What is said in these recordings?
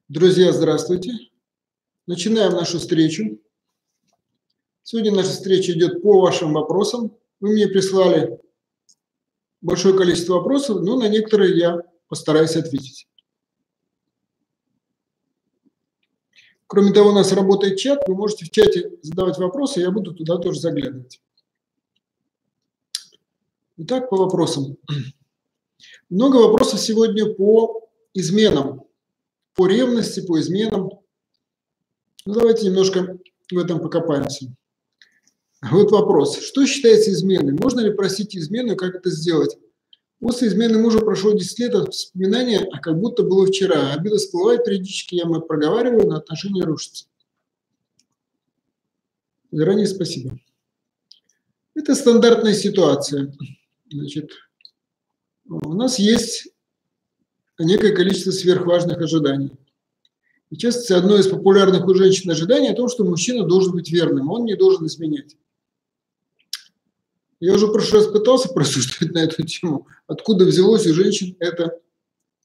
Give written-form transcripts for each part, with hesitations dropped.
Друзья, здравствуйте. Начинаем нашу встречу. Сегодня наша встреча идет по вашим вопросам. Вы мне прислали большое количество вопросов, но на некоторые я постараюсь ответить. Кроме того, у нас работает чат, вы можете в чате задавать вопросы, я буду туда тоже заглядывать. Итак, по вопросам. Много вопросов сегодня по изменам, по ревности, по изменам. Ну, давайте немножко в этом покопаемся. Вот вопрос. Что считается изменой? Можно ли простить измену и как это сделать? После измены мужа прошло 10 лет от воспоминания, а как будто было вчера. Обида всплывает периодически, я ему проговариваю, но отношения рушатся. Заранее спасибо. Это стандартная ситуация. Значит, у нас есть некое количество сверхважных ожиданий. И часто одно из популярных у женщин ожиданий о том, что мужчина должен быть верным, он не должен изменять. Я уже в прошлый раз пытался просуждать на эту тему, откуда взялось у женщин это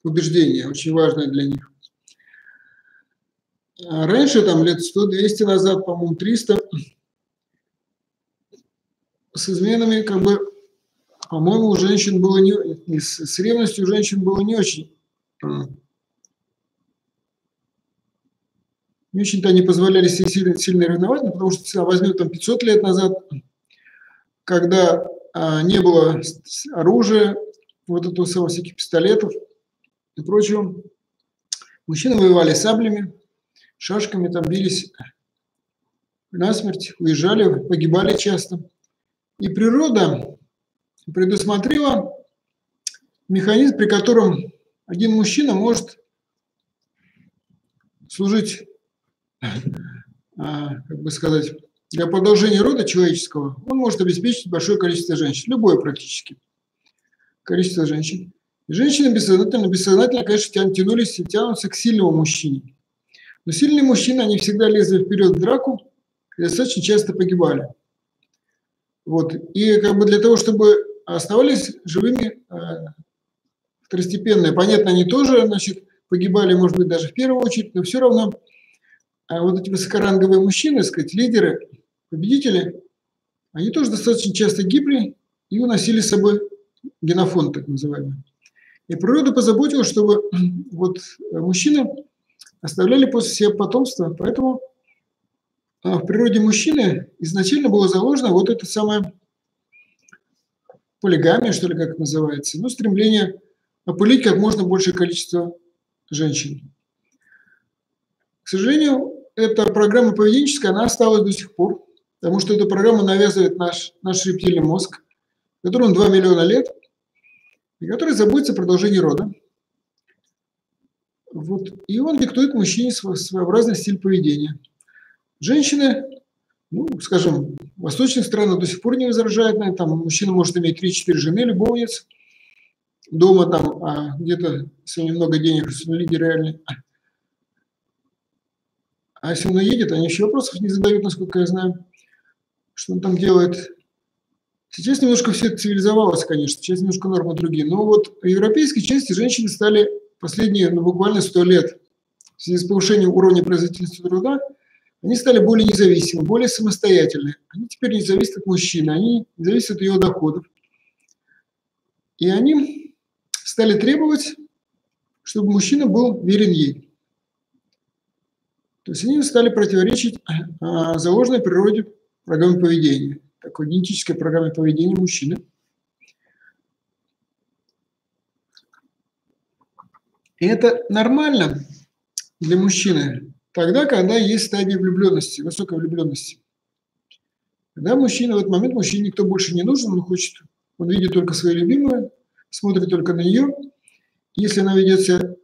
убеждение, очень важное для них. Раньше, там лет 100-200 назад, по-моему, 300, с изменами, как бы, по-моему, у женщин было не... С ревностью у женщин было не очень-то они позволяли себе сильно ревновать, потому что возьмем там 500 лет назад, когда не было оружия, вот этого самого всяких пистолетов и прочего, мужчины воевали саблями, шашками, там бились насмерть, уезжали, погибали часто. И природа предусмотрела механизм, при котором один мужчина может служить, как бы сказать, для продолжения рода человеческого, он может обеспечить большое количество женщин, любое практически количество женщин. И женщины бессознательно, конечно, тянулись и тянутся к сильному мужчине. Но сильные мужчины, они всегда лезли вперед в драку и достаточно часто погибали. Вот. И как бы для того, чтобы оставались живыми второстепенные, понятно, они тоже, значит, погибали, может быть, даже в первую очередь, но все равно вот эти высокоранговые мужчины, так сказать, лидеры, победители, они тоже достаточно часто гибли и уносили с собой генофонд, так называемый. И природа позаботилась, чтобы вот мужчины оставляли после себя потомство, поэтому в природе мужчины изначально было заложено вот это самое полигамия, что ли, как это называется, ну, стремление опылить как можно большее количество женщин. К сожалению, эта программа поведенческая, она осталась до сих пор, потому что эта программа навязывает наш рептильный мозг, которому 2 миллиона лет, и который заботится о продолжении рода. Вот. И он диктует мужчине своеобразный стиль поведения. Женщины, ну, скажем, в восточных странах до сих пор не возражают на это. Там мужчина может иметь 3-4 жены, любовниц. Дома там где-то, если у него много денег, если он лидер реальный. А если он уедет, они еще вопросов не задают, насколько я знаю, что он там делает. Сейчас немножко все это цивилизовалось, конечно, сейчас немножко нормы другие. Но вот в европейской части женщины стали последние, ну, буквально 100 лет, в связи с повышением уровня производительности труда, они стали более независимы, более самостоятельны. Они теперь не зависят от мужчины, они не зависят от его доходов. И они стали требовать, чтобы мужчина был верен ей. То есть они стали противоречить заложенной природе программе поведения, такой генетической программе поведения мужчины. И это нормально для мужчины тогда, когда есть стадия влюбленности, высокой влюбленности. Когда мужчина, в этот момент мужчине никто больше не нужен, он видит только свою любимую, смотрит только на нее. Если она ведет себя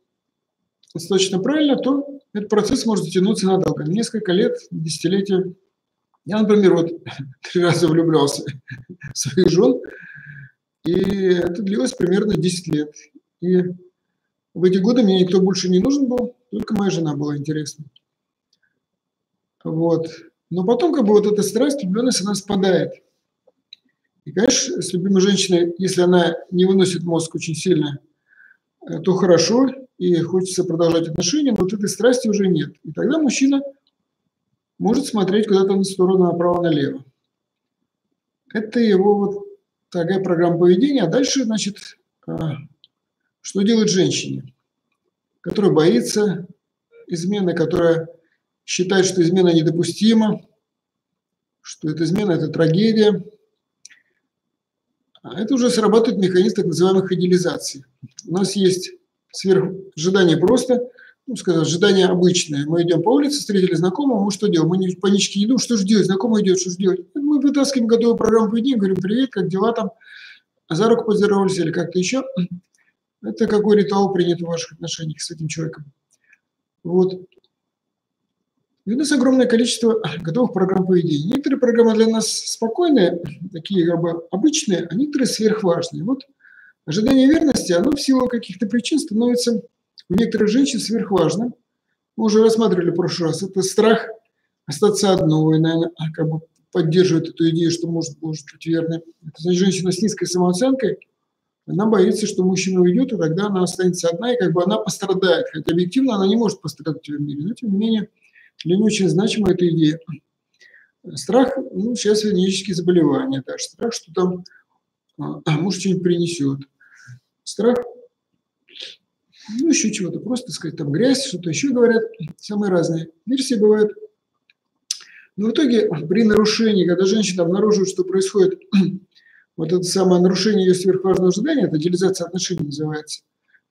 достаточно правильно, то этот процесс может затянуться надолго, несколько лет, десятилетия. Я, например, вот 3 раза влюблялся в своих жен, и это длилось примерно 10 лет. И в эти годы мне никто больше не нужен был, только моя жена была интересна. Вот. Но потом как бы вот эта страсть, влюбленность, она спадает. И, конечно, с любимой женщиной, если она не выносит мозг очень сильно, то хорошо. и хочется продолжать отношения, но вот этой страсти уже нет. И тогда мужчина может смотреть куда-то на сторону направо-налево. Это его вот такая программа поведения. А дальше, значит, что делать женщине, которая боится измены, которая считает, что измена недопустима, что эта измена – это трагедия. Это уже срабатывает механизм так называемых идеализаций. У нас есть ожидание просто, скажем, ожидание обычное. Мы идем по улице, встретили знакомого, мы что делаем? Мы не в панически не думаем, что же делать, знакомый идет, что же делать? Мы вытаскиваем готовую программу поведения, говорим: привет, как дела там? За руку поздоровались или как-то еще. Это какой ритуал принят в ваших отношениях с этим человеком. Вот. И у нас огромное количество готовых программ поведения. Некоторые программы для нас спокойные, такие как бы обычные, а некоторые сверхважные. Вот ожидание верности, оно в силу каких-то причин становится у некоторых женщин сверхважным. Мы уже рассматривали в прошлый раз. Это страх остаться одной, наверное, как бы поддерживает эту идею, что может быть верной. Это значит, женщина с низкой самооценкой, она боится, что мужчина уйдет, и тогда она останется одна, и как бы она пострадает. Хотя объективно она не может пострадать в мире, но тем не менее для нее очень значима эта идея. Страх, сейчас венерические заболевания, даже страх, что там муж что-нибудь принесет. Страх, еще чего-то, просто сказать, там грязь, что-то еще говорят, самые разные версии бывают. Но в итоге при нарушении, когда женщина обнаруживает, что происходит вот это самое нарушение ее сверхважного ожидания, это идеализация отношений называется,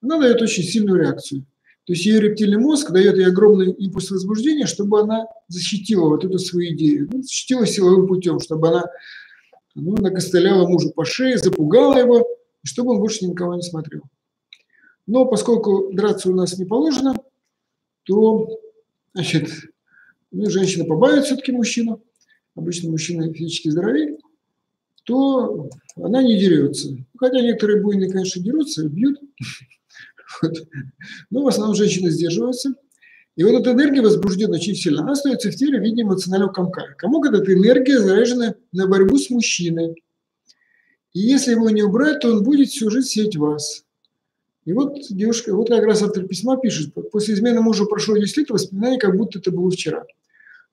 она дает очень сильную реакцию. То есть ее рептильный мозг дает ей огромный импульс возбуждения, чтобы она защитила вот эту свою идею. Защитила силовым путем, чтобы она накостыляла мужу по шее, запугала его, чтобы он больше никого не смотрел. Но поскольку драться у нас не положено, то, значит, женщина побаивает все-таки мужчину, обычно мужчина физически здоровее, то она не дерется. Хотя некоторые буйные, конечно, дерутся, бьют. Но в основном женщины сдерживаются. И вот эта энергия возбуждена очень сильно. Она остается в теле в виде эмоционального комка. Комок – это энергия, заряженная на борьбу с мужчиной. И если его не убрать, то он будет всю жизнь сеять вас. И вот девушка, вот как раз автор письма пишет: после измены мужа прошло 10 лет, воспоминания, как будто это было вчера.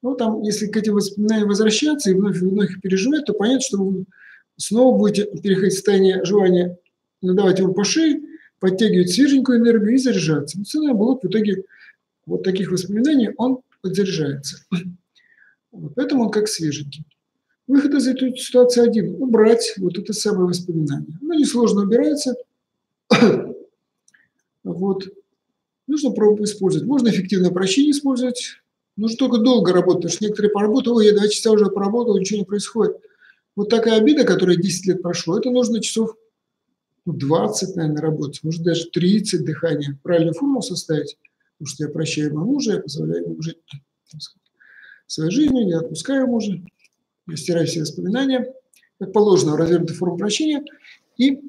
Ну, там, если к этим воспоминаниям возвращаться и вновь их переживать, то понятно, что вы снова будете переходить в состояние желания надавать ему по шее, подтягивать свеженькую энергию и заряжаться. Эмоциональный блок в итоге вот таких воспоминаний, он подзаряжается. Поэтому он как свеженький. Выход из этой ситуации один – убрать вот это самое воспоминание. Оно несложно убирается. Вот. Нужно пробовать использовать. Можно эффективное прощение использовать. Нужно только долго работать, потому что некоторые поработают: ой, я 2 часа уже поработал, ничего не происходит. Вот такая обида, которая 10 лет прошло, это нужно часов 20, наверное, работать, может даже 30 дыхания. Правильную формулу составить, потому что я прощаю моего мужа, я позволяю ему жить своей жизнью, я отпускаю мужа, я стираю все воспоминания, как положено, развернутая форма прощения, и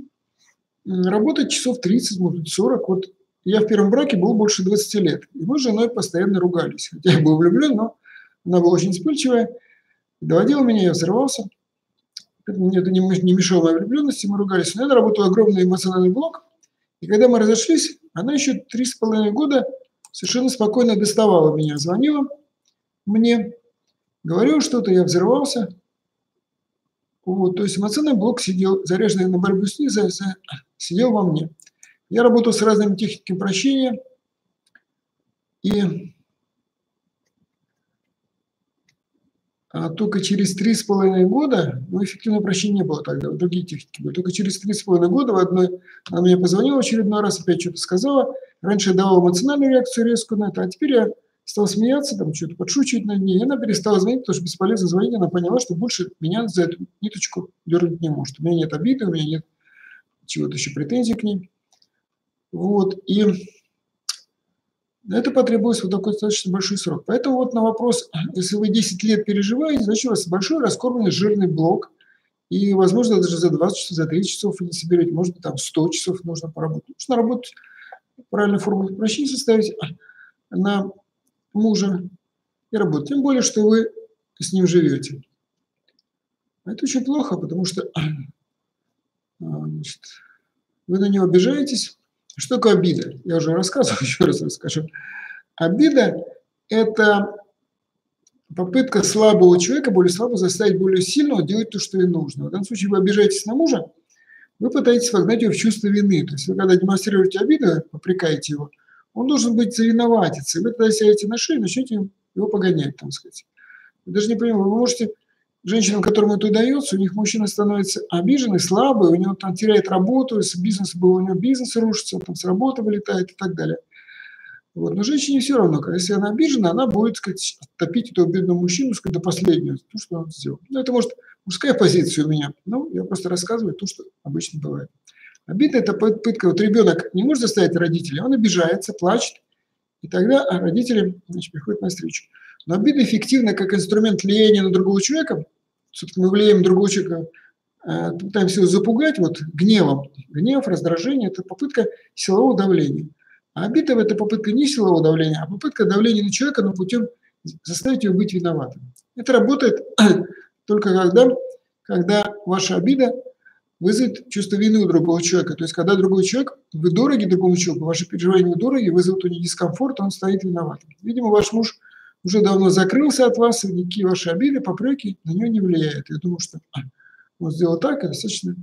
работать часов 30, может быть, 40. Вот я в первом браке был больше 20 лет, и мы с женой постоянно ругались. Хотя я был влюблен, но она была очень вспыльчивая, доводила меня, я взрывался. Мне это не мешало моей влюбленности, мы ругались. Но это работал огромный эмоциональный блок. И когда мы разошлись, она еще 3,5 года совершенно спокойно доставала меня, звонила мне, говорила что-то, я взрывался. Вот, то есть эмоциональный блок сидел, заряженный на борьбу с ней, сидел во мне. Я работал с разными техниками прощения, и только через 3,5 года, эффективного прощения не было тогда, другие техники были, только через 3,5 года в одной она мне позвонила в очередной раз, опять что-то сказала. Раньше я давал эмоциональную реакцию резкую на это, а теперь я стал смеяться, там что-то подшучивать над ней, и она перестала звонить, потому что бесполезно звонить, она поняла, что больше меня за эту ниточку дернуть не может. У меня нет обиды, у меня нет чего-то еще претензий к ней. Вот, и это потребуется вот такой достаточно большой срок. Поэтому вот на вопрос, если вы 10 лет переживаете, значит у вас большой раскормленный жирный блок, и, возможно, даже за 20 часов, за 30 часов вы не соберете, может быть, там 100 часов нужно поработать. Нужно работать, правильную формулу прощения составить на мужа и работать. Тем более, что вы с ним живете. Это очень плохо, потому что значит, вы на него обижаетесь, Что такое обида? Я уже рассказывал, еще раз расскажу. Обида – это попытка слабого человека, более слабого, заставить более сильного делать то, что ей нужно. В данном случае вы обижаетесь на мужа, вы пытаетесь вогнать его в чувство вины. То есть вы, когда демонстрируете обиду, попрекаете его, он должен быть завиноватиться. И вы тогда сядете на шею и начнете его погонять, там сказать. Вы даже не понимаете, вы можете женщинам, которым это удается, у них мужчина становится обиженный, слабый, у него там теряет работу, если бизнес был, у него бизнес рушится, там с работы вылетает и так далее. Вот. Но женщине все равно, если она обижена, она будет, сказать, топить этого бедного мужчину, сказать, до последнего, то, что он сделал. Ну, это, может, мужская позиция у меня, но я просто рассказываю то, что обычно бывает. Обида – это попытка, вот ребенок не может заставить родителей, он обижается, плачет, и тогда родители, значит, приходят навстречу. Но обида эффективна как инструмент влияния на другого человека. Все-таки мы влияем на другого человека, пытаемся его запугать вот, гневом. Гнев, раздражение – это попытка силового давления. А обида – это попытка не силового давления, а попытка давления на человека, но путем заставить его быть виноватым. Это работает только когда ваша обида вызовет чувство вины у другого человека. То есть, когда другой человек, вы дороги другому человеку, ваши переживания ему дороги, вызовут у него дискомфорт, он станет виноватым. Видимо, ваш муж уже давно закрылся от вас, и никакие ваши обиды, попреки на него не влияют. Я думаю, что он сделал так, и достаточно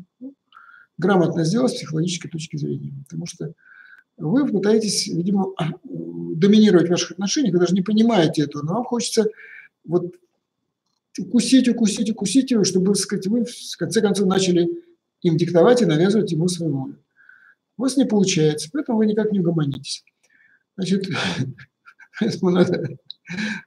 грамотно сделал с психологической точки зрения. Потому что вы пытаетесь, видимо, доминировать в ваших отношениях, вы даже не понимаете этого, но вам хочется вот укусить его, чтобы, сказать, вы в конце концов начали им диктовать и навязывать ему свою волю. У вас не получается, поэтому вы никак не угомонитесь. Значит, надо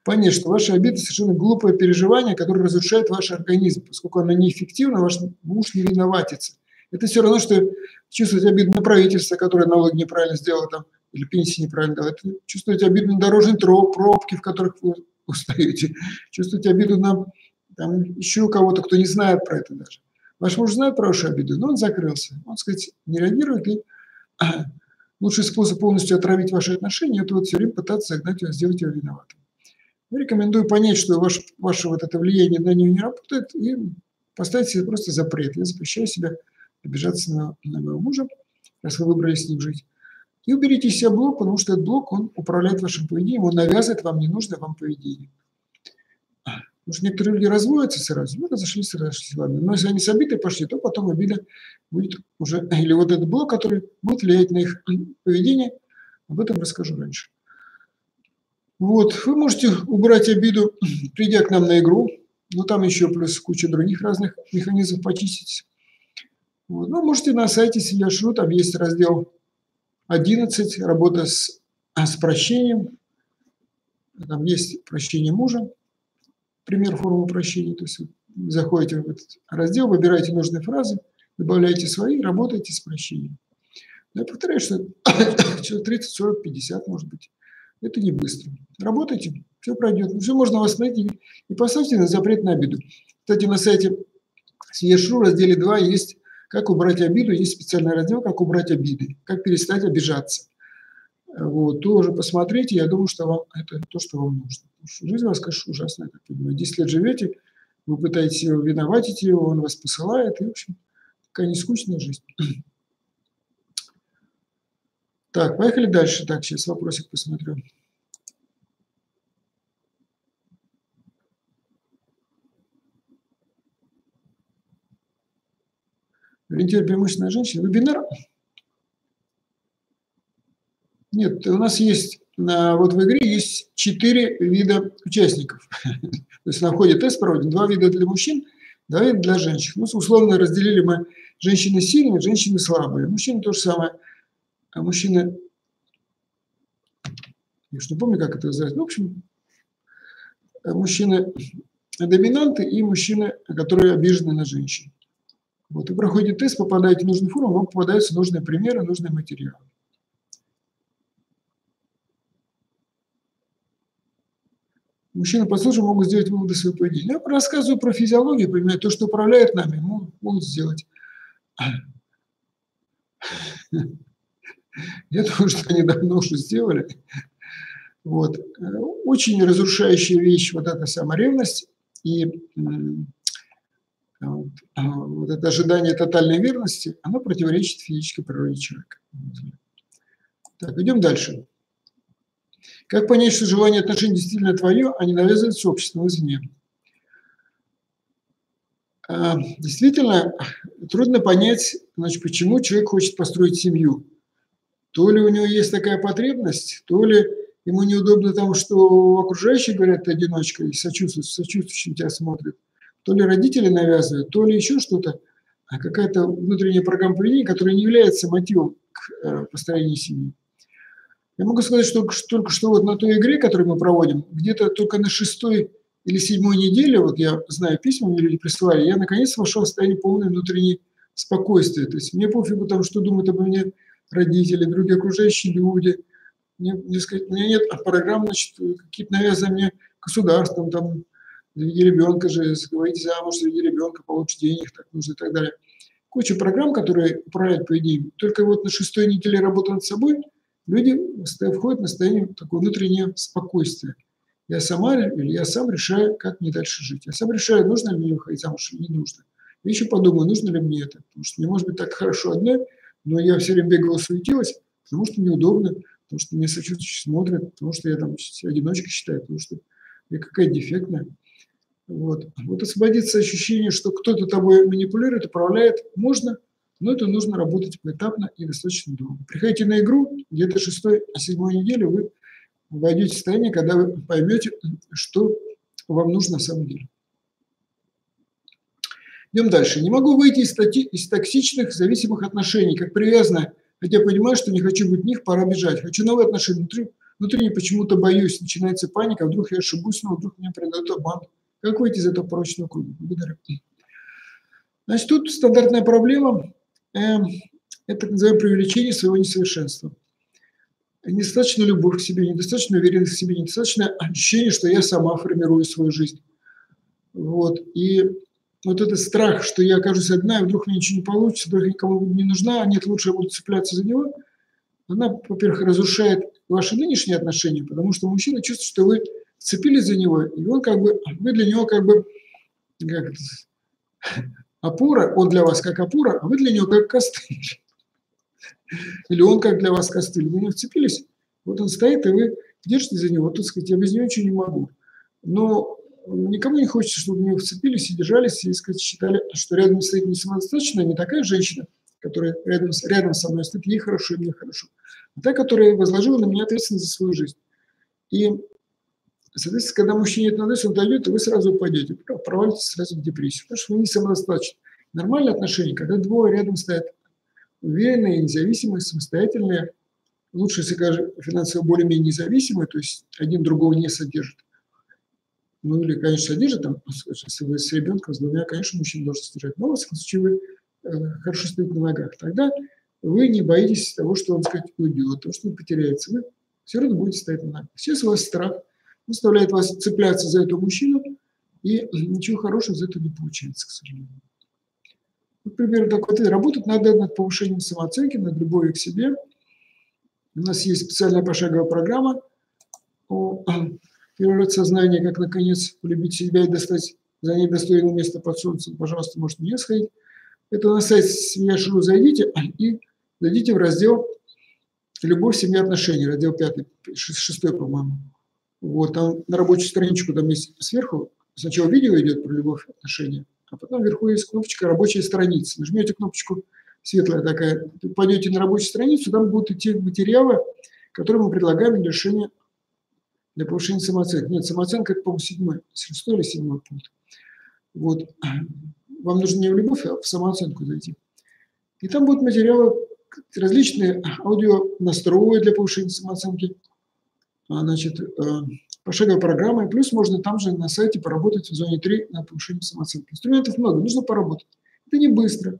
понять, что ваша обида совершенно глупое переживание, которое разрушает ваш организм. Поскольку оно неэффективно, ваш муж не виноватится. Это все равно, что чувствовать обиду на правительство, которое налоги неправильно сделало, там, или пенсии неправильно дало. Это чувствовать обиду на дорожные пробки, в которых вы устаете. Чувствовать обиду на там, еще кого-то, кто не знает про это даже. Ваш муж знает про вашу обиду, но он закрылся. Он, так сказать, не реагирует. И лучший способ полностью отравить ваши отношения – это вот все время пытаться загнать его, сделать его виноватым. Я рекомендую понять, что ваше вот это влияние на нее не работает, и поставить себе просто запрет. Я запрещаю себе обижаться на моего мужа, раз вы выбрали с ним жить. И уберите из себя блок, потому что этот блок, он управляет вашим поведением, он навязывает вам ненужное вам поведение. Потому что некоторые люди разводятся сразу, ну, разошлись, ладно. Но если они с обидой пошли, то потом обида будет уже, или вот этот блок, который будет влиять на их поведение, об этом расскажу раньше. Вот, вы можете убрать обиду, придя к нам на игру, но там еще плюс куча других разных механизмов почистить. Вот. Ну, можете на сайте Сильяшру, там есть раздел 11, работа с прощением. Там есть прощение мужа, пример формы прощения. То есть вы заходите в этот раздел, выбираете нужные фразы, добавляете свои, работаете с прощением. Я повторяю, что 30, 40, 50, может быть. Это не быстро. Работайте, все пройдет. Все можно восстановить и поставьте на запрет на обиду. Кстати, на сайте Сильяшру в разделе 2 есть «Как убрать обиду», есть специальный раздел «Как убрать обиды», «Как перестать обижаться». Вот, тоже посмотрите, я думаю, что вам это то, что вам нужно. Жизнь у вас, конечно, ужасная, как я понимаю. 10 лет живете, вы пытаетесь его виноватить, его, он вас посылает, и, в общем, такая нескучная жизнь. Так, поехали дальше. Так, сейчас вопросик посмотрю. Ориентир преимущественно женщин. Вебинар? Нет, у нас есть, вот в игре есть 4 вида участников. То есть на входе тест проводим, 2 вида для мужчин, 2 вида для женщин. Ну, условно разделили мы женщины сильные, женщины слабые. Мужчины то же самое. А мужчины, я уж не помню, как это называется. Ну, в общем, мужчины доминанты и мужчины, которые обижены на женщин. Вот, вы проходите тест, попадаете в нужный форум, вам попадаются нужные примеры, нужные материалы. Мужчины по случаю могут сделать выводы своего поведения. Я рассказываю про физиологию, понимаю, то, что управляет нами, могут сделать. Я думаю, что они давно уже сделали. Вот. Очень разрушающая вещь вот эта самая ревность и вот это ожидание тотальной верности, оно противоречит физической природе человека. Так, идем дальше. Как понять, что желание отношений действительно твое, а не навязывается обществом извне? Действительно, трудно понять, значит, почему человек хочет построить семью. То ли у него есть такая потребность, то ли ему неудобно тому, что окружающие говорят, ты одиночка, и сочувствующим тебя смотрят, то ли родители навязывают, то ли еще что-то, а какая-то внутренняя программа поведения, которая не является мотивом к построению семьи. Я могу сказать, что только что вот на той игре, которую мы проводим, где-то только на 6-й или 7-й неделе, вот я знаю, письма мне люди присылали, я наконец вошел в состояние полной внутренней спокойствия. То есть мне пофигу там, что думают обо мне родители, другие окружающие люди. Мне сказать, у меня нет программ, значит, какие-то навязаны государством, там, заведи ребенка же, выйди замуж, заведи ребенка, получишь денег, так нужно и так далее. Куча программ, которые управляют поведением. Только вот на 6-й неделе работы над собой люди входят в состояние такого внутреннего спокойствия. Я сам решаю, как мне дальше жить. Я сам решаю, нужно ли мне выходить замуж или не нужно. Я еще подумаю, нужно ли мне это. Потому что не может быть так хорошо одной, но я все время бегала, суетилась, потому что неудобно, потому что меня сочувствующие смотрят, потому что я там себя одиночкой считаю, потому что я какая-то дефектная. Вот освободиться ощущение, что кто-то тобой манипулирует, управляет, можно, но это нужно работать поэтапно и достаточно долго. Приходите на игру, где-то 6-7 неделю вы войдете в состояние, когда вы поймете, что вам нужно на самом деле. Идем дальше. Не могу выйти из токсичных, зависимых отношений, как привязанная, хотя понимаю, что не хочу быть в них, пора бежать. Хочу новые отношения, внутренне почему-то боюсь, начинается паника, вдруг я ошибусь, но вдруг меня предадут обман. Как выйти из этого порочного круга? Благодарю. Значит, тут стандартная проблема это так называемое привлечение своего несовершенства. Недостаточно любовь к себе, недостаточно уверенность в себе, недостаточно ощущение, что я сама формирую свою жизнь. Вот. И вот этот страх, что я окажусь одна, и вдруг мне ничего не получится, вдруг никому не нужна, а нет, лучше я буду цепляться за него, она, во-первых, разрушает ваши нынешние отношения, потому что мужчина чувствует, что вы цепились за него, и он вы для него опора, он для вас как опора, а вы для него как костыль. Или он как для вас костыль. Вы не вцепились, вот он стоит, и вы держите за него. Тут сказать, я без него ничего не могу. Но никому не хочется, чтобы в него вцепились и держались, и считали, что рядом стоит не самодостаточная, не такая женщина, которая рядом со мной стоит, ей хорошо, и мне хорошо. А та, которая возложила на меня ответственность за свою жизнь. И, соответственно, когда мужчине это надо, он дойдет, и вы сразу упадете, провалитесь сразу в депрессию, потому что вы не самодостаточны. Нормальные отношения, когда двое рядом стоят, уверенные, независимые, самостоятельные, лучше, если, скажем, финансово более-менее независимые, то есть один другого не содержит. Ну, или, конечно, содержит, там, если вы с ребенком, с двумя, конечно, мужчина должен содержать. Но, в всяком случае, вы хорошо стоите на ногах. Тогда вы не боитесь того, что он, сказать, уйдет, того, что он потеряется. Вы все равно будете стоять на ногах. Сейчас у вас страх, он заставляет вас цепляться за этого мужчину, и ничего хорошего из этого не получается, к сожалению. Например, работать надо над повышением самооценки, над любовью к себе. У нас есть специальная пошаговая программа о переворот сознания, как, наконец, полюбить себя и достать за ней достойное место под солнцем. Пожалуйста, можете мне сходить. Это на сайт Семья.Шру зайдите и зайдите в раздел «Любовь, семья, отношения», раздел 5, 6, по-моему. Вот, там на рабочую страничку там есть сверху, сначала видео идет про любовь, отношения, а потом вверху есть кнопочка «Рабочая страница». Нажмете кнопочку, светлая такая, пойдете на рабочую страницу, там будут идти материалы, которые мы предлагаем для решения, для повышения самооценки. Нет, самооценка – это, по-моему, 6 или 7 пункт. Вот. Вам нужно не в любовь, а в самооценку зайти. И там будут материалы, различные аудионастрои для повышения самооценки, значит, пошаговая программа, и плюс можно там же на сайте поработать в зоне 3 над повышением самооценки. Инструментов много, нужно поработать. Это не быстро.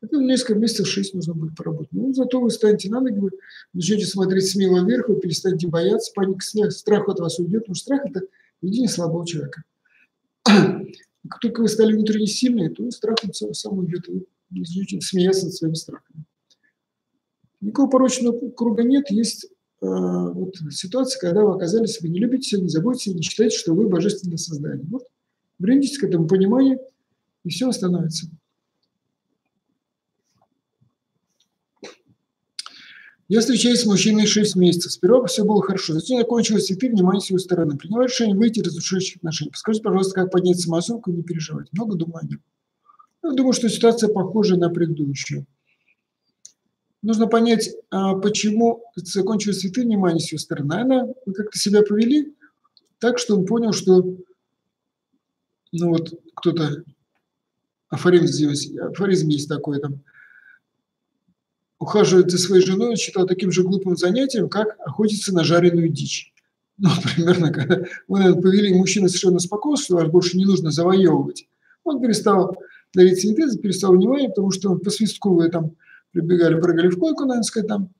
Это несколько месяцев, 6 нужно будет поработать. Но зато вы встанете на ноги, вы начнете смотреть смело вверх, вы перестанете бояться, паника, страх от вас уйдет, потому что страх – это видение слабого человека. Как только вы стали внутренне сильные, то страх сам уйдет, и вы начнете смеяться над своими страхами. Никакого порочного круга нет, есть вот ситуация, когда вы оказались, вы не любите себя, не заботитесь, не считаете, что вы божественное создание. Вот, вернитесь к этому пониманию, и все остановится. Я встречаюсь с мужчиной 6 месяцев. Сперва все было хорошо. Затем закончилось цветы, внимание с его стороны. Принимаю решение выйти из разрушающих отношений. Подскажите, пожалуйста, как поднять самооценку и не переживать. Много думаю о нем. Я думаю, что ситуация похожа на предыдущую. Нужно понять, почему закончились цветы, внимание с его стороны. Вы как-то себя повели так, что он понял, что ну вот кто-то, афоризм есть такой, там, ухаживает за своей женой, он считал таким же глупым занятием, как охотиться на жареную дичь. Ну, примерно, когда вы, наверное, повели мужчину совершенно спокойно, что вас больше не нужно завоевывать. Он перестал дарить цветы, перестал внимание, потому что по свистку вы там прибегали, прыгали в койку, наверное, сказать, там,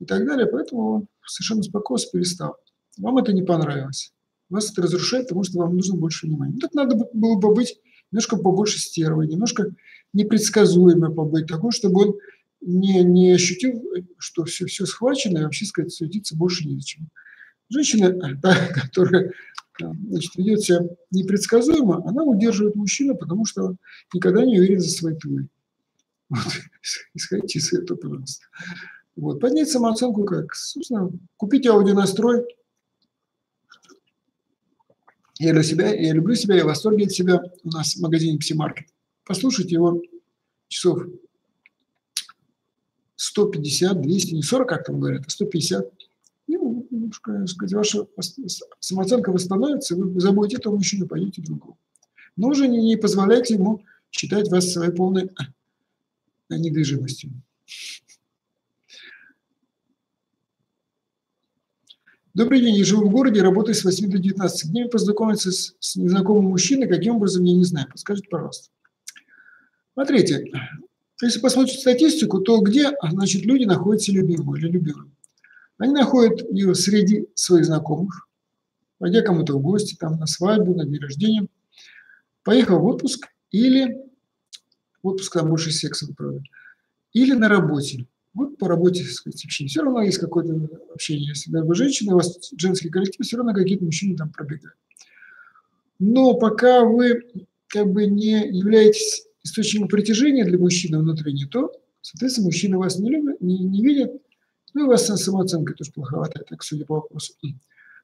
и так далее. Поэтому он совершенно спокойно перестал. Вам это не понравилось. Вас это разрушает, потому что вам нужно больше внимания. Так надо было бы быть немножко побольше стервой, немножко непредсказуемо побыть, такой, чтобы он не ощутил, что все схвачено, и вообще, сказать, светиться больше незачем. Женщина, которая значит, ведет себя непредсказуемо, она удерживает мужчину, потому что он никогда не уверен за свои тылы. Вот. Исходите из этого, пожалуйста. Вот. Поднять самооценку как? Собственно, купить аудионастрой. Я люблю себя, я в восторге от себя. У нас в магазине Псимаркет. Послушайте его часов 150, 200, не 40, как там говорят, а 150. И, немножко, сказать, ваша самооценка восстановится, вы забудете этого мужчину, пойдете другого. Но уже не позволяйте ему считать вас своей полной недвижимостью. Добрый день, я живу в городе, работаю с 8 до 19. Где мне познакомиться с незнакомым мужчиной, каким образом, я не знаю. Подскажите, пожалуйста. Смотрите, если посмотреть статистику, то где, значит, люди находятся любимым или любимым? Они находят ее среди своих знакомых, пойдя кому-то в гости, там, на свадьбу, на день рождения, поехал в отпуск, или в отпуск там больше секса, правда, или на работе. Вот по работе, так сказать, общение. Все равно есть какое-то общение. Если даже вы женщина, у вас женский коллектив, все равно какие-то мужчины там пробегают. Но пока вы как бы не являетесь источником притяжения для мужчины внутренне, то, соответственно, мужчины вас не любят, не видят, ну и у вас самооценка тоже плоховатая, так судя по вопросу. То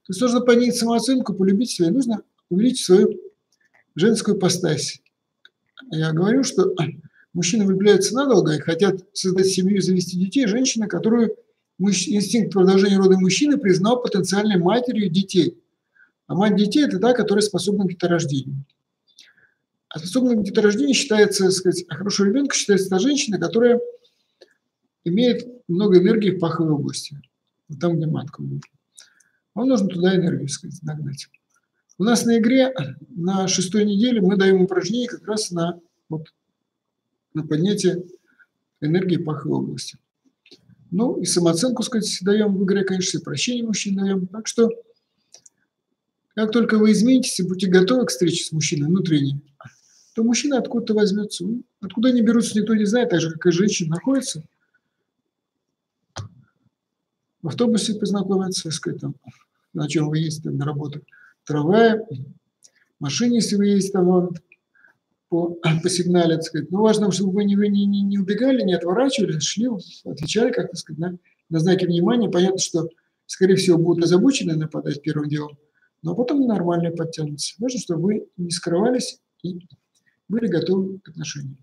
есть нужно поднять самооценку, полюбить себя, и нужно увеличить свою женскую ипостась. Я говорю, что мужчины влюбляются надолго и хотят создать семью и завести детей. Женщина, которую инстинкт продолжения рода мужчины признал потенциальной матерью детей. А мать детей – это та, которая способна к деторождению. А способна к деторождению считается, так сказать, хорошего ребенка считается та женщина, которая имеет много энергии в паховой области, вот там, где матка будет. Вам нужно туда энергию, так сказать, нагнать. У нас на игре на 6-й неделе мы даем упражнение как раз на поднятие энергии паховой области. Ну и самооценку, сказать, даем в игре, конечно, и прощение мужчин даем. Так что, как только вы изменитесь и будете готовы к встрече с мужчиной внутренней, то мужчина откуда-то возьмется. Откуда они берутся, никто не знает, так же, как и женщина находится. В автобусе познакомиться, так сказать, там, на чем вы ездите на работу. Трамвае, в машине, если вы ездите там по сигнале, так сказать. Но важно, чтобы вы не убегали, не отворачивались, шли, отвечали, как сказать, на знаки внимания. Понятно, что, скорее всего, будут озабочены нападать первым делом, но потом нормально подтянутся. Важно, чтобы вы не скрывались и были готовы к отношениям.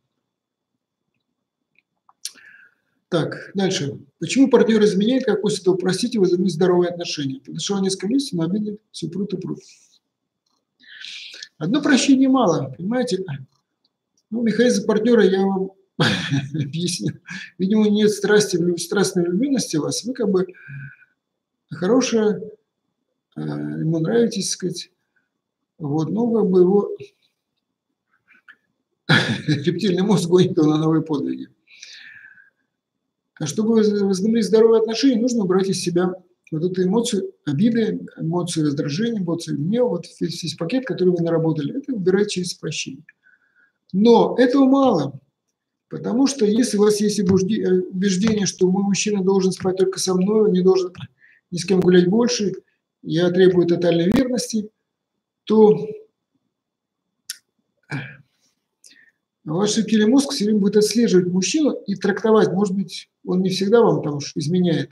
Так, дальше. Почему партнер изменяет, как после этого простить и возобновить здоровые отношения? Подошел несколько месяцев, но обиды все прут и прут. Одно прощение мало, понимаете? Ну, механизм партнера я вам объясню. Видимо, нет страстной влюбленности у вас. Вы как бы хорошая, ему нравитесь, так сказать. Вот, но как бы его рептильный мозг гонит его на новые подвиги. А чтобы возобновить здоровые отношения, нужно убрать из себя вот эту эмоцию обиды, эмоцию раздражения, эмоцию гнева, вот весь пакет, который вы наработали. Это убирать через прощение. Но этого мало, потому что если у вас есть убеждение, что мой мужчина должен спать только со мной, не должен ни с кем гулять больше, я требую тотальной верности, то ваш рептильный мозг все время будет отслеживать мужчину и трактовать, может быть, он не всегда вам там уж изменяет.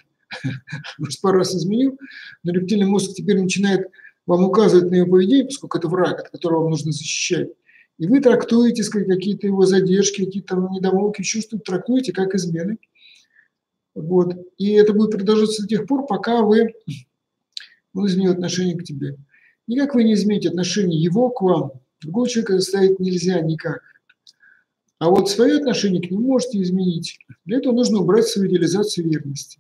Может, пару раз изменил, но рептильный мозг теперь начинает вам указывать на его поведение, поскольку это враг, от которого вам нужно защищать. И вы трактуете, сказать, какие-то его задержки, какие-то там недомолвки, чувства, трактуете как измены. Вот. И это будет продолжаться до тех пор, пока он изменил отношение к тебе. Никак вы не измените отношение его к вам. Другого человека заставить нельзя никак. А вот свое отношение к нему можете изменить. Для этого нужно убрать свою идеализацию верности.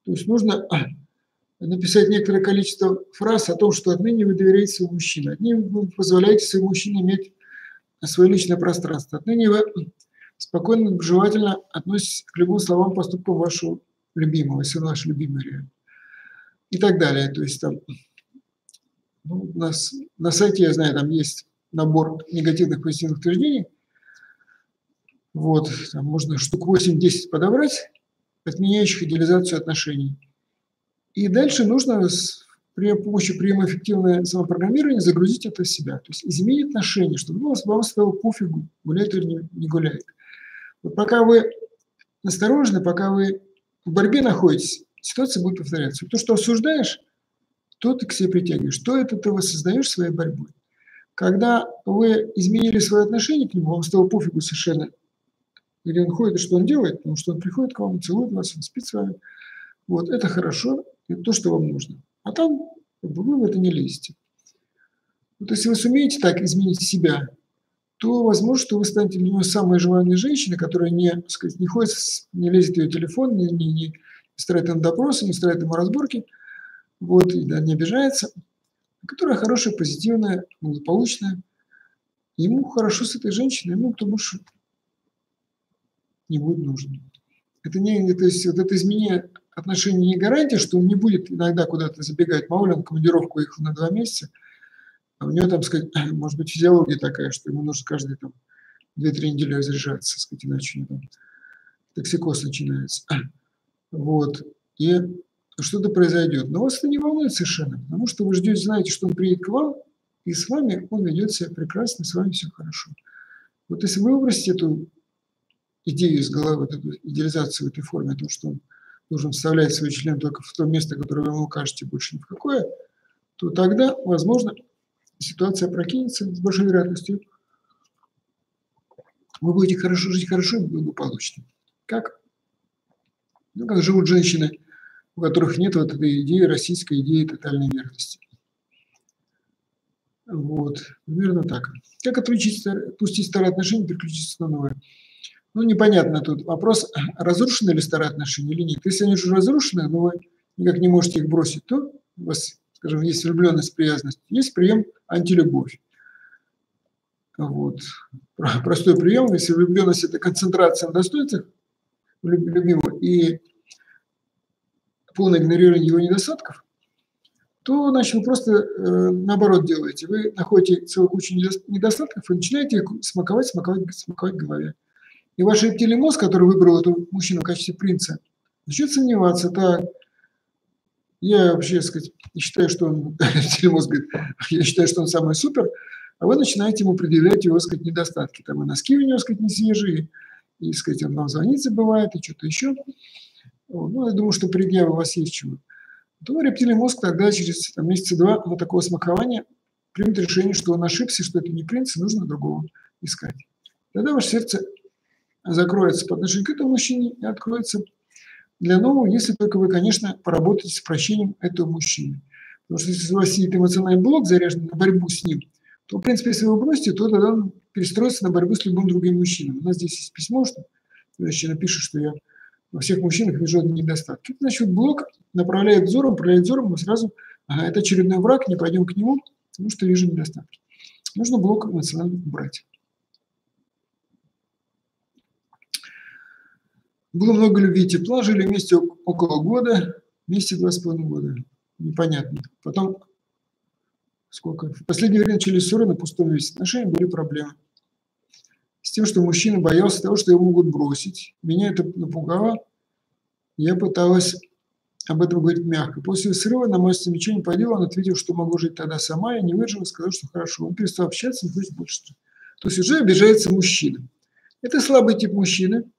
То есть нужно написать некоторое количество фраз о том, что отныне вы доверяете своему мужчине. Отныне вы позволяете своему мужчине иметь свое личное пространство. Отныне вы спокойно, доброжелательно относитесь к любым словам, поступкам вашего любимого, если он ваш любимый реально. И так далее. То есть там, у нас на сайте, я знаю, там есть набор негативных позитивных утверждений. Вот, там можно штук 8-10 подобрать, отменяющих идеализацию отношений. И дальше нужно при помощи приема эффективного самопрограммирования загрузить это в себя. То есть изменить отношения, чтобы вам стало пофигу, гуляет или не гуляет. Вот пока вы осторожны, пока вы в борьбе находитесь, ситуация будет повторяться. То, что осуждаешь, то ты к себе притягиваешь. То это ты воссоздаешь своей борьбой. Когда вы изменили свое отношение к нему, вам стало пофигу совершенно, где он ходит и что он делает, потому что он приходит к вам, целует вас, он спит с вами. Вот, это хорошо, это то, что вам нужно. А там вы в это не лезете. Вот если вы сумеете так изменить себя, то возможно, что вы станете для него самой желанной женщиной, которая не ходит, не лезет в ее телефон, не устраивает ему допросы, не устраивает ему разборки, вот, и, да, не обижается, которая хорошая, позитивная, благополучная. Ему хорошо с этой женщиной, ему кто больше не будет нужен. Это то есть вот это изменение отношений не гарантия, что он не будет иногда куда-то забегать. Мало ли он в командировку уехал на 2 месяца, а у него там, сказать, может быть, физиология такая, что ему нужно каждые 2-3 недели разряжаться, сказать, иначе у него там токсикоз начинается. Вот. И что-то произойдет. Но вас это не волнует совершенно, потому что вы ждете, знаете, что он приедет к вам, и с вами он ведет себя прекрасно, с вами все хорошо. Вот если вы выбросите эту идею из головы, вот эту идеализацию в этой форме, о том, что он должен вставлять свой член только в то место, которое вы ему укажете, больше ни в какое, то тогда, возможно, ситуация опрокинется с большой вероятностью. Вы будете жить хорошо и благополучно. Как? Как живут женщины, у которых нет вот этой идеи, российской идеи тотальной верности. Вот, примерно так. Как отпустить старые отношения, переключиться на новые? Ну, непонятно тут вопрос, разрушены ли старые отношения или нет. Если они уже разрушены, но вы никак не можете их бросить, то у вас, скажем, есть влюбленность, привязанность, есть прием антилюбовь. Вот. Простой прием, если влюбленность – это концентрация на достоинствах любимого и полное игнорирование его недостатков, то, значит, вы просто наоборот делаете. Вы находите целую кучу недостатков и начинаете их смаковать в голове. И ваш рептильный мозг, который выбрал эту мужчину в качестве принца, начнет сомневаться. Так, я вообще, так сказать, не считаю, что он, рептильный мозг говорит, я считаю, что он самый супер, а вы начинаете ему предъявлять его, так сказать, недостатки. Там и носки у него, так сказать, не свежие, и, так сказать, он вам звонить забывает, и что-то еще. Ну, я думаю, что предъявы у вас есть чего. То рептильный мозг тогда через месяца 2 вот такого смакования примет решение, что он ошибся, что это не принц, и нужно другого искать. Тогда ваше сердце закроется по отношению к этому мужчине и откроется для нового, если только вы, конечно, поработаете с прощением этого мужчины. Потому что если у вас сидит эмоциональный блок, заряженный на борьбу с ним, то, в принципе, если вы его бросите, то тогда он перестроится на борьбу с любым другим мужчиной. У нас здесь есть письмо, что женщина пишет, что я во всех мужчинах вижу одни недостатки. Значит, блок направляет взором, мы сразу, ага, это очередной враг, не пойдем к нему, потому что вижу недостатки. Нужно блок эмоционально убрать. Было много любви и тепла, жили вместе около года, вместе 2,5 года. Непонятно. Потом, сколько? В последнее время начались ссоры на пустом месте. Отношения были проблемы. С тем, что мужчина боялся того, что его могут бросить. Меня это напугало. Я пыталась об этом говорить мягко. После срыва на мое замечание по делу он ответил, что могу жить тогда сама. Я не выдержала, сказал, что хорошо. Он перестал общаться, не хочет больше. То есть уже обижается мужчина. Это слабый тип мужчины.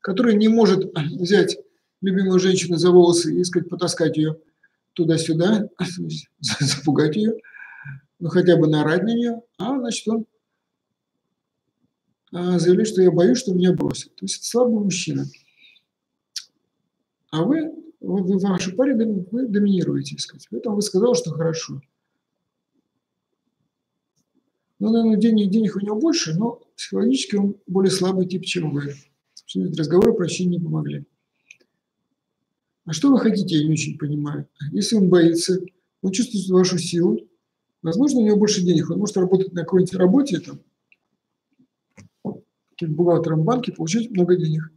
который не может взять любимую женщину за волосы и, сказать, потаскать ее туда-сюда, запугать ее, ну, хотя бы наорать на нее, значит, он заявляет, что я боюсь, что меня бросят. То есть это слабый мужчина. А вы в вашей паре вы доминируете, сказать. Поэтому вы сказали, что хорошо. Ну, наверное, денег у него больше, но психологически он более слабый тип, чем вы. Разговоры почти не помогли. А что вы хотите, я не очень понимаю. Если он боится, он чувствует вашу силу, возможно, у него больше денег, он может работать на какой-нибудь работе, там, бухгалтером в банке, получать много денег.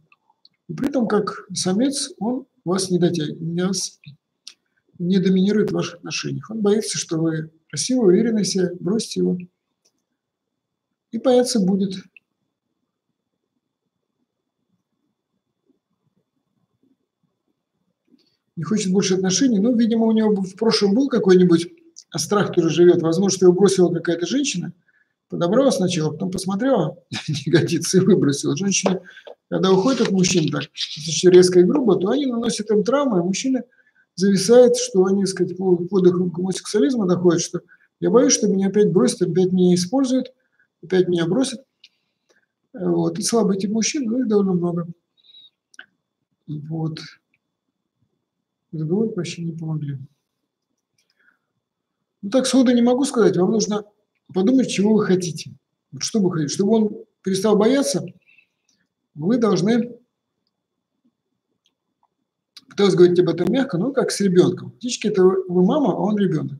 И при этом, как самец, он вас не дотягивает, вас не доминирует в ваших отношениях. Он боится, что вы красивый, уверенный в себе, бросите его. И бояться будет. Не хочет больше отношений. Ну, видимо, у него в прошлом был какой-нибудь страх, который живет. Возможно, что его бросила какая-то женщина, подобрала сначала, потом посмотрела, не годится, и выбросила. Женщины, когда уходят от мужчин так достаточно резко и грубо, то они наносят им травмы, и мужчины зависают, что они, так сказать, вплоть до гомосексуализма доходят, что я боюсь, что меня опять бросят, опять меня используют, опять меня бросят. Вот. И слабый тип мужчин, ну, их довольно много. Вот. Разговоры почти не помогли. Ну, так сходу не могу сказать. Вам нужно подумать, чего вы хотите. Вот что вы хотите. Чтобы он перестал бояться, вы должны пытаюсь говорить об этом мягко, но как с ребенком. Фактически это вы мама, а он ребенок.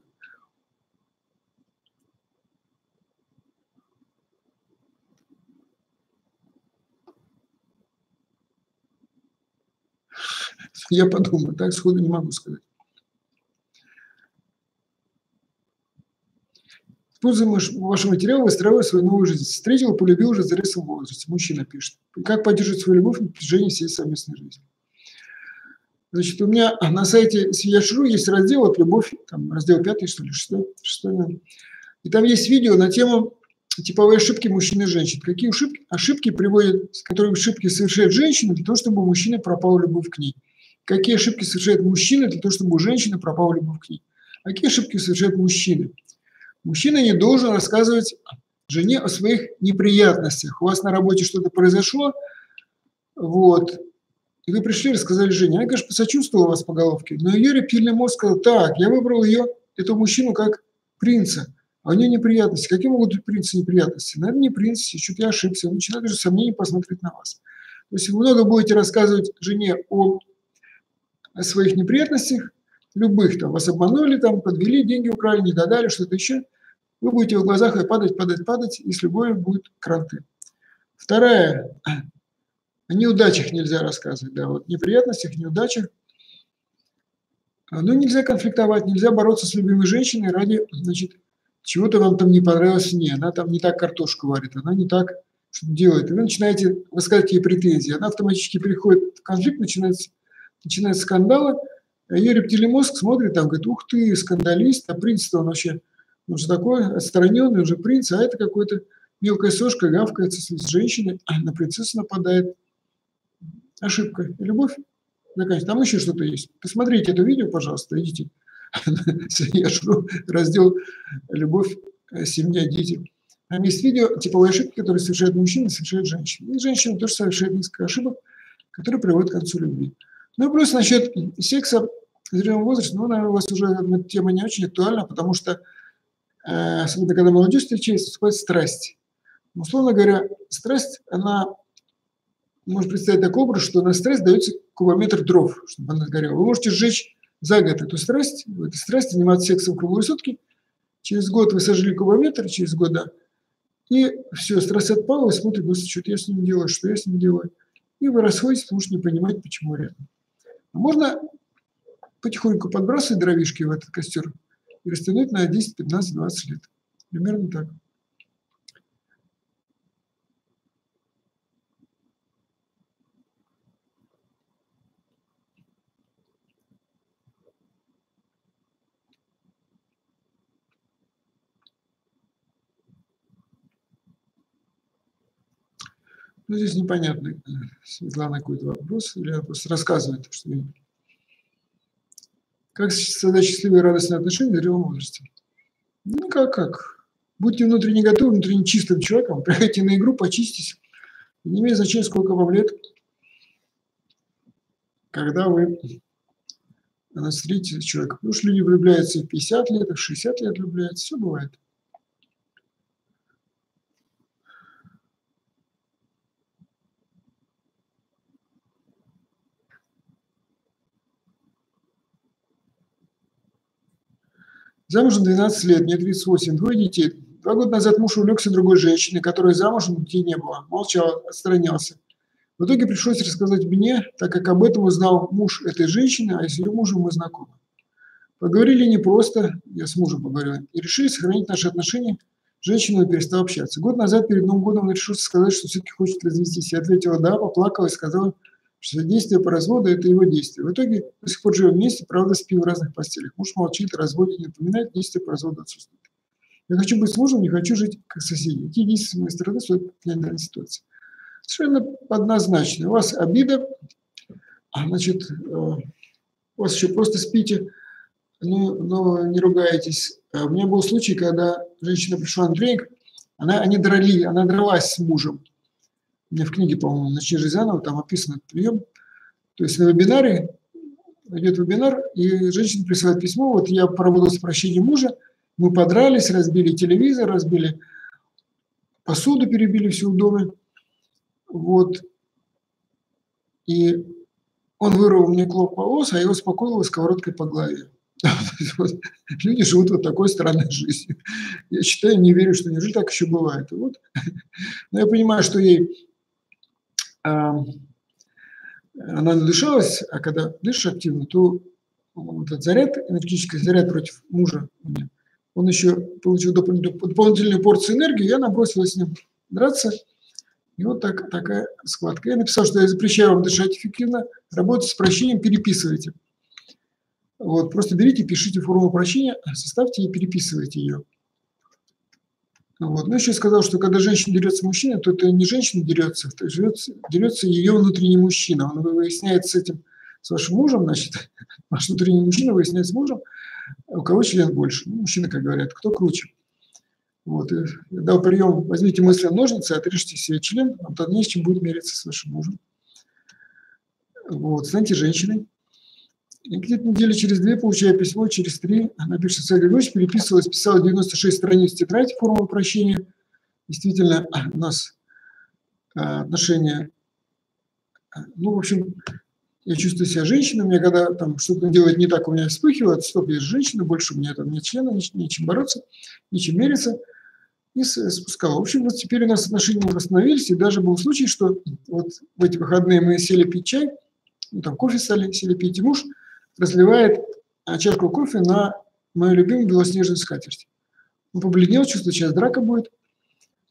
Я подумаю, так сходу не могу сказать. Используя ваши материалы, выстраивая свою новую жизнь. Встретил, полюбил уже в зрелом возрасте. Мужчина пишет. Как поддерживать свою любовь на протяжении всей совместной жизни. Значит, у меня на сайте Свияшру есть раздел от «Любовь», там раздел 5, что ли, 6, наверное. И там есть видео на тему типовые ошибки мужчин и женщин. Какие ошибки приводят, которые ошибки совершают женщины для того, чтобы у мужчины пропала любовь к ней. Какие ошибки совершают мужчины для того, чтобы у женщины пропала любовь к ней. Какие ошибки совершают мужчины? Мужчина не должен рассказывать жене о своих неприятностях. У вас на работе что-то произошло, вот, и вы пришли и рассказали жене. Она, конечно, посочувствовала вас по головке, но ее рептильный мозг сказал: так, я выбрал этого мужчину как принца, а у нее неприятности. Какие могут быть принцы неприятности? Наверное, не принц, что-то я ошибся. Он начинает уже сомнений посмотреть на вас. То есть вы много будете рассказывать жене о своих неприятностях, любых, там, вас обманули, там, подвели, деньги украли, не додали, что-то еще. Вы будете в глазах падать, и с любовью будет кранты. Вторая. О неудачах нельзя рассказывать, да, вот неприятностях, неудачах. Ну, нельзя конфликтовать, нельзя бороться с любимой женщиной ради, значит, чего-то вам там не понравилось в ней. Она там не так картошку варит, она не так что-то делает. И вы начинаете высказывать ей претензии. Она автоматически переходит в конфликт, начинается скандалы. А ее рептильный мозг смотрит, там, говорит: ух ты, скандалист, а принц-то он вообще, он же такой отстраненный, он же принц, а это какой-то мелкая сошка, гавкается с женщиной, на принцессу нападает. Ошибка. Любовь заканчивается. Там еще что-то есть. Посмотрите это видео, пожалуйста, идите. Раздел «Любовь, семья, дети». Там есть видео, типовые ошибки, которые совершают мужчины, совершают женщины. И женщины тоже совершают несколько ошибок, которые приводят к концу любви. Ну и плюс насчет секса в зрелом возрасте, ну, наверное, у вас уже эта тема не очень актуальна, потому что, особенно когда молодежь встречается, вступает страсть. Условно говоря, страсть, она можно представить такой образ, что на стресс дается кубометр дров, чтобы она сгорела. Вы можете сжечь за год эту страсть, в этой страсти заниматься сексом круглые сутки. Через год вы сожгли кубометр, через год, да, и все, стресс отпал, вы смотрите: господи, что я с ним делаю, что я с ним делаю. И вы расходитесь, потому что не понимаете, почему рядом. А можно потихоньку подбрасывать дровишки в этот костер и растянуть на 10, 15, 20 лет. Примерно так. Ну, здесь непонятный, Светлана, какой-то вопрос, или она просто рассказывает, что как создать счастливые и радостные отношения в зрелом возрасте. Ну, никак, как. Будьте внутренне готовы, внутренне чистым человеком, приходите на игру, почиститесь. Не имеет значения, сколько вам лет, когда вы встретите человека. Потому что люди влюбляются в 50 лет, в 60 лет влюбляются, все бывает. Замужем 12 лет, мне 38, двое детей. 2 года назад муж увлекся другой женщиной, которая замужем, детей не было. Молчал, отстранялся. В итоге пришлось рассказать мне, так как об этом узнал муж этой женщины, а с ее мужем мы знакомы. Поговорили непросто, я с мужем поговорил, и решили сохранить наши отношения. Женщина перестала общаться. Год назад, перед Новым годом, он решил сказать, что все-таки хочет развестись. Я ответила «да», поплакала и сказала, что действие по разводу – это его действие. В итоге до сих пор живем вместе, правда, спим в разных постелях. Муж молчит, о разводе не напоминает, действие по разводу отсутствует. Я хочу быть с мужем, не хочу жить как соседи. Какие действия с моей стороны стоит принять в данной ситуации? Совершенно однозначно. У вас обида, значит, у вас еще просто спите, но не ругаетесь. У меня был случай, когда женщина пришла на тренинг, она дралась с мужем. У меня в книге, по-моему, «Начни жизнь заново», там описан этот прием. То есть на вебинаре, идет вебинар, и женщина присылает письмо, вот я поработал с прощением мужа, мы подрались, разбили телевизор, разбили посуду, перебили все в доме. Вот. И он вырвал мне клок волос, а я успокоил его сковородкой по голове. Люди живут вот такой странной жизнью. Я считаю, не верю, что неужели так еще бывает. Вот. Но я понимаю, что ей она надышалась, а когда дышишь активно, то вот этот заряд, энергетический заряд против мужа, он еще получил дополнительную порцию энергии, я набросилась с ним драться. И вот такая схватка. Я написал, что я запрещаю вам дышать эффективно, работать с прощением, переписывайте. Вот, просто берите, пишите формулу прощения, составьте и переписывайте ее. Вот. Ну, еще сказал, что когда женщина дерется с мужчиной, то это не женщина дерется, то дерется ее внутренний мужчина. Он выясняет с вашим мужем, значит, ваш внутренний мужчина выясняет с мужем, у кого член больше. Ну, мужчины, как говорят, кто круче. Вот. И дал прием, возьмите мысленно ножницы, отрежьте себе член, а то не с чем будет мериться с вашим мужем. Вот. Станьте женщиной. И где-то недели через 2 получаю письмо, через 3, она пишет, Сергей Григорьевич, переписывалась, писала 96 страниц тетради формулы прощения. Действительно, у нас отношения, ну, в общем, я чувствую себя женщиной, у меня когда там что-то делать не так, у меня вспыхивает, стоп, я же женщина, больше у меня там нет члена, нечем бороться, нечем мериться, и спускала. В общем, вот теперь у нас отношения восстановились, и даже был случай, что вот в эти выходные мы сели пить чай, ну, там кофе сели пить, и муж разливает чашку кофе на мою любимую белоснежную скатерть. Он побледнел, чувствует, сейчас драка будет.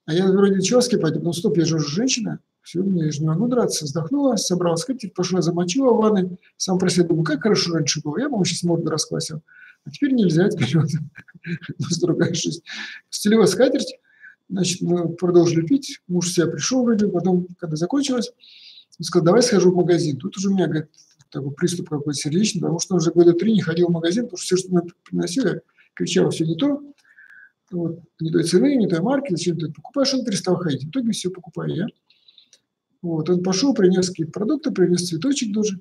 А я вроде начала скипать, ну стоп, я же уже женщина, все, я же не могу драться. Вздохнула, собрала скатерть, пошла, замочила в ванной, сам про себя думаю, как хорошо раньше было, я бы сейчас морду расквасил. А теперь нельзя, теперь вот другая жизнь. Стелила скатерть, значит, мы продолжили пить, муж в себя пришел вроде, потом, когда закончилось, он сказал, давай схожу в магазин. Тут уже у меня, говорит, такой приступ какой-то сердечный, потому что он уже года 3 не ходил в магазин, потому что все, что мы приносили, кричал, все не то, вот, не той цены, не той марки, зачем ты это покупаешь, он перестал ходить. В итоге все покупаю я. Вот, он пошел, принес какие-то продукты, принес цветочек тоже.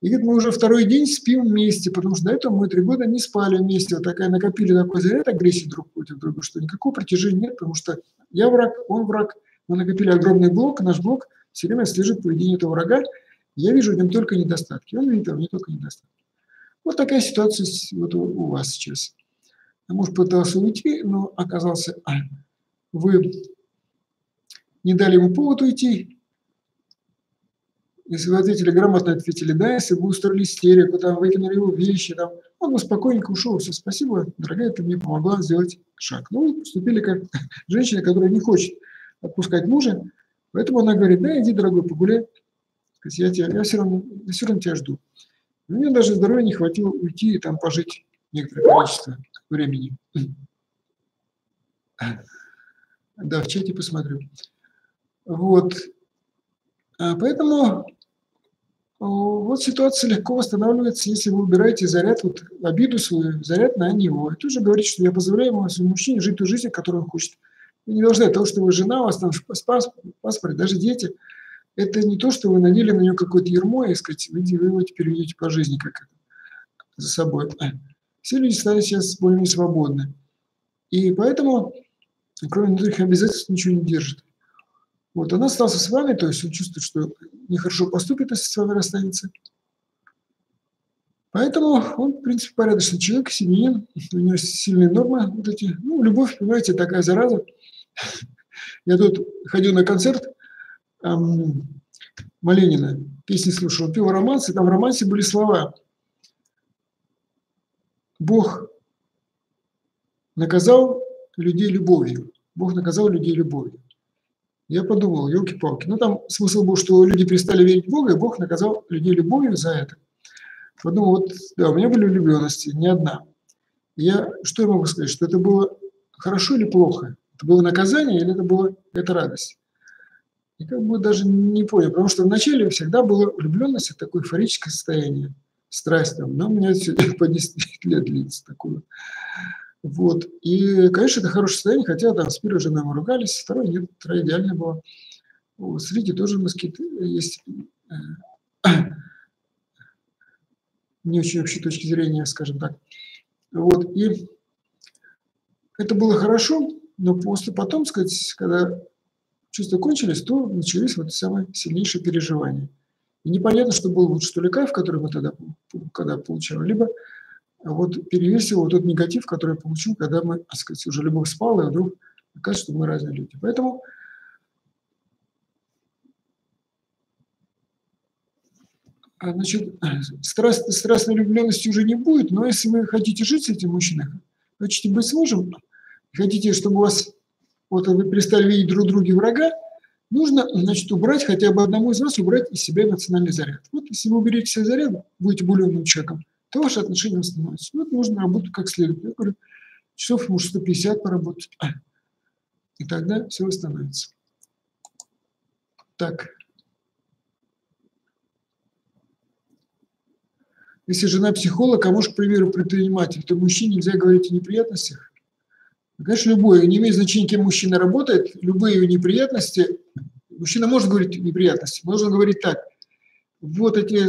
И говорит, мы уже второй день спим вместе, потому что до этого мы 3 года не спали вместе. Вот такая накопили такой заряд агрессии друг против друга, что никакого притяжения нет, потому что я враг, он враг. Мы накопили огромный блок, наш блок все время слежит поведение этого врага. Я вижу в нем только недостатки. Он видит в нем только недостатки. Вот такая ситуация вот у вас сейчас. Муж пытался уйти, но оказался, вы не дали ему повод уйти. Если вы ответили грамотно, ответили да, если вы устроили истерику, там, выкинули его вещи, там, он бы спокойненько ушел, все, спасибо, дорогая, ты мне помогла сделать шаг. Ну, вы поступили как женщина, которая не хочет отпускать мужа, поэтому она говорит, да, иди, дорогой, погуляй, я все равно тебя жду. У меня даже здоровья не хватило уйти и там пожить некоторое количество времени. Да, в чате посмотрю. Вот. Поэтому вот ситуация легко восстанавливается, если вы убираете заряд, вот обиду свою, заряд на него. И тоже говорите, что я позволяю своему мужчине жить ту жизнь, которую он хочет. И не должна того, что вы жена, у вас там паспорт, даже дети. Это не то, что вы надели на нее какое-то ермо и сказать, вы его теперь ведете по жизни как за собой. Все люди стали сейчас более свободны. И поэтому, кроме внутренних обязательств, ничего не держит. Вот, она остался с вами, то есть он чувствует, что нехорошо поступит, если с вами расстанется. Поэтому он, в принципе, порядочный человек, семьянин, у него сильные нормы вот эти. Ну, любовь, понимаете, такая зараза. Я тут ходил на концерт Маленина, песни слушал, пел романс, и там в романсе были слова: Бог наказал людей любовью. Бог наказал людей любовью. Я подумал, елки-палки. Ну, там смысл был, что люди перестали верить в Бога, и Бог наказал людей любовью за это. Подумал, вот, да, у меня были влюбленности, не одна. Что я могу сказать, что это было хорошо или плохо? Это было наказание или это радость? И как бы даже не понял, потому что вначале всегда была влюбленность, это такое эйфорическое состояние, страсть там. Но у меня все по 10 лет длится такое. Вот. И, конечно, это хорошее состояние, хотя там с первой женой мы ругались, с второй нет, вторая идеальная была. Вот. С Рити тоже москит есть не очень общей точки зрения, скажем так. Вот. И это было хорошо, но потом, сказать, когда чувства кончились, то начались вот самые сильнейшие переживания. И непонятно, что был лучше, то ли кайф, который мы тогда когда получали, либо вот перевесил вот тот негатив, который я получил, когда мы, так сказать, уже любовь спала, и вдруг оказывается, что мы разные люди. Поэтому значит, страстной влюбленности уже не будет, но если вы хотите жить с этим мужчиной, хотите быть с мужем, хотите, чтобы у вас, вот вы перестали видеть друг друга врага, нужно, значит, убрать хотя бы одному из вас, убрать из себя эмоциональный заряд. Вот если вы уберете себе заряд, будете более умным человеком, то ваши отношения восстановятся. Вот нужно работать как следует. Я говорю, часов, может, 150 поработать. И тогда все восстановится. Так. Если жена психолог, а муж, к примеру, предприниматель, то мужчине нельзя говорить о неприятностях. Конечно, любое, не имеет значения, кем мужчина работает, любые неприятности, мужчина может говорить неприятности, можно говорить так: вот эти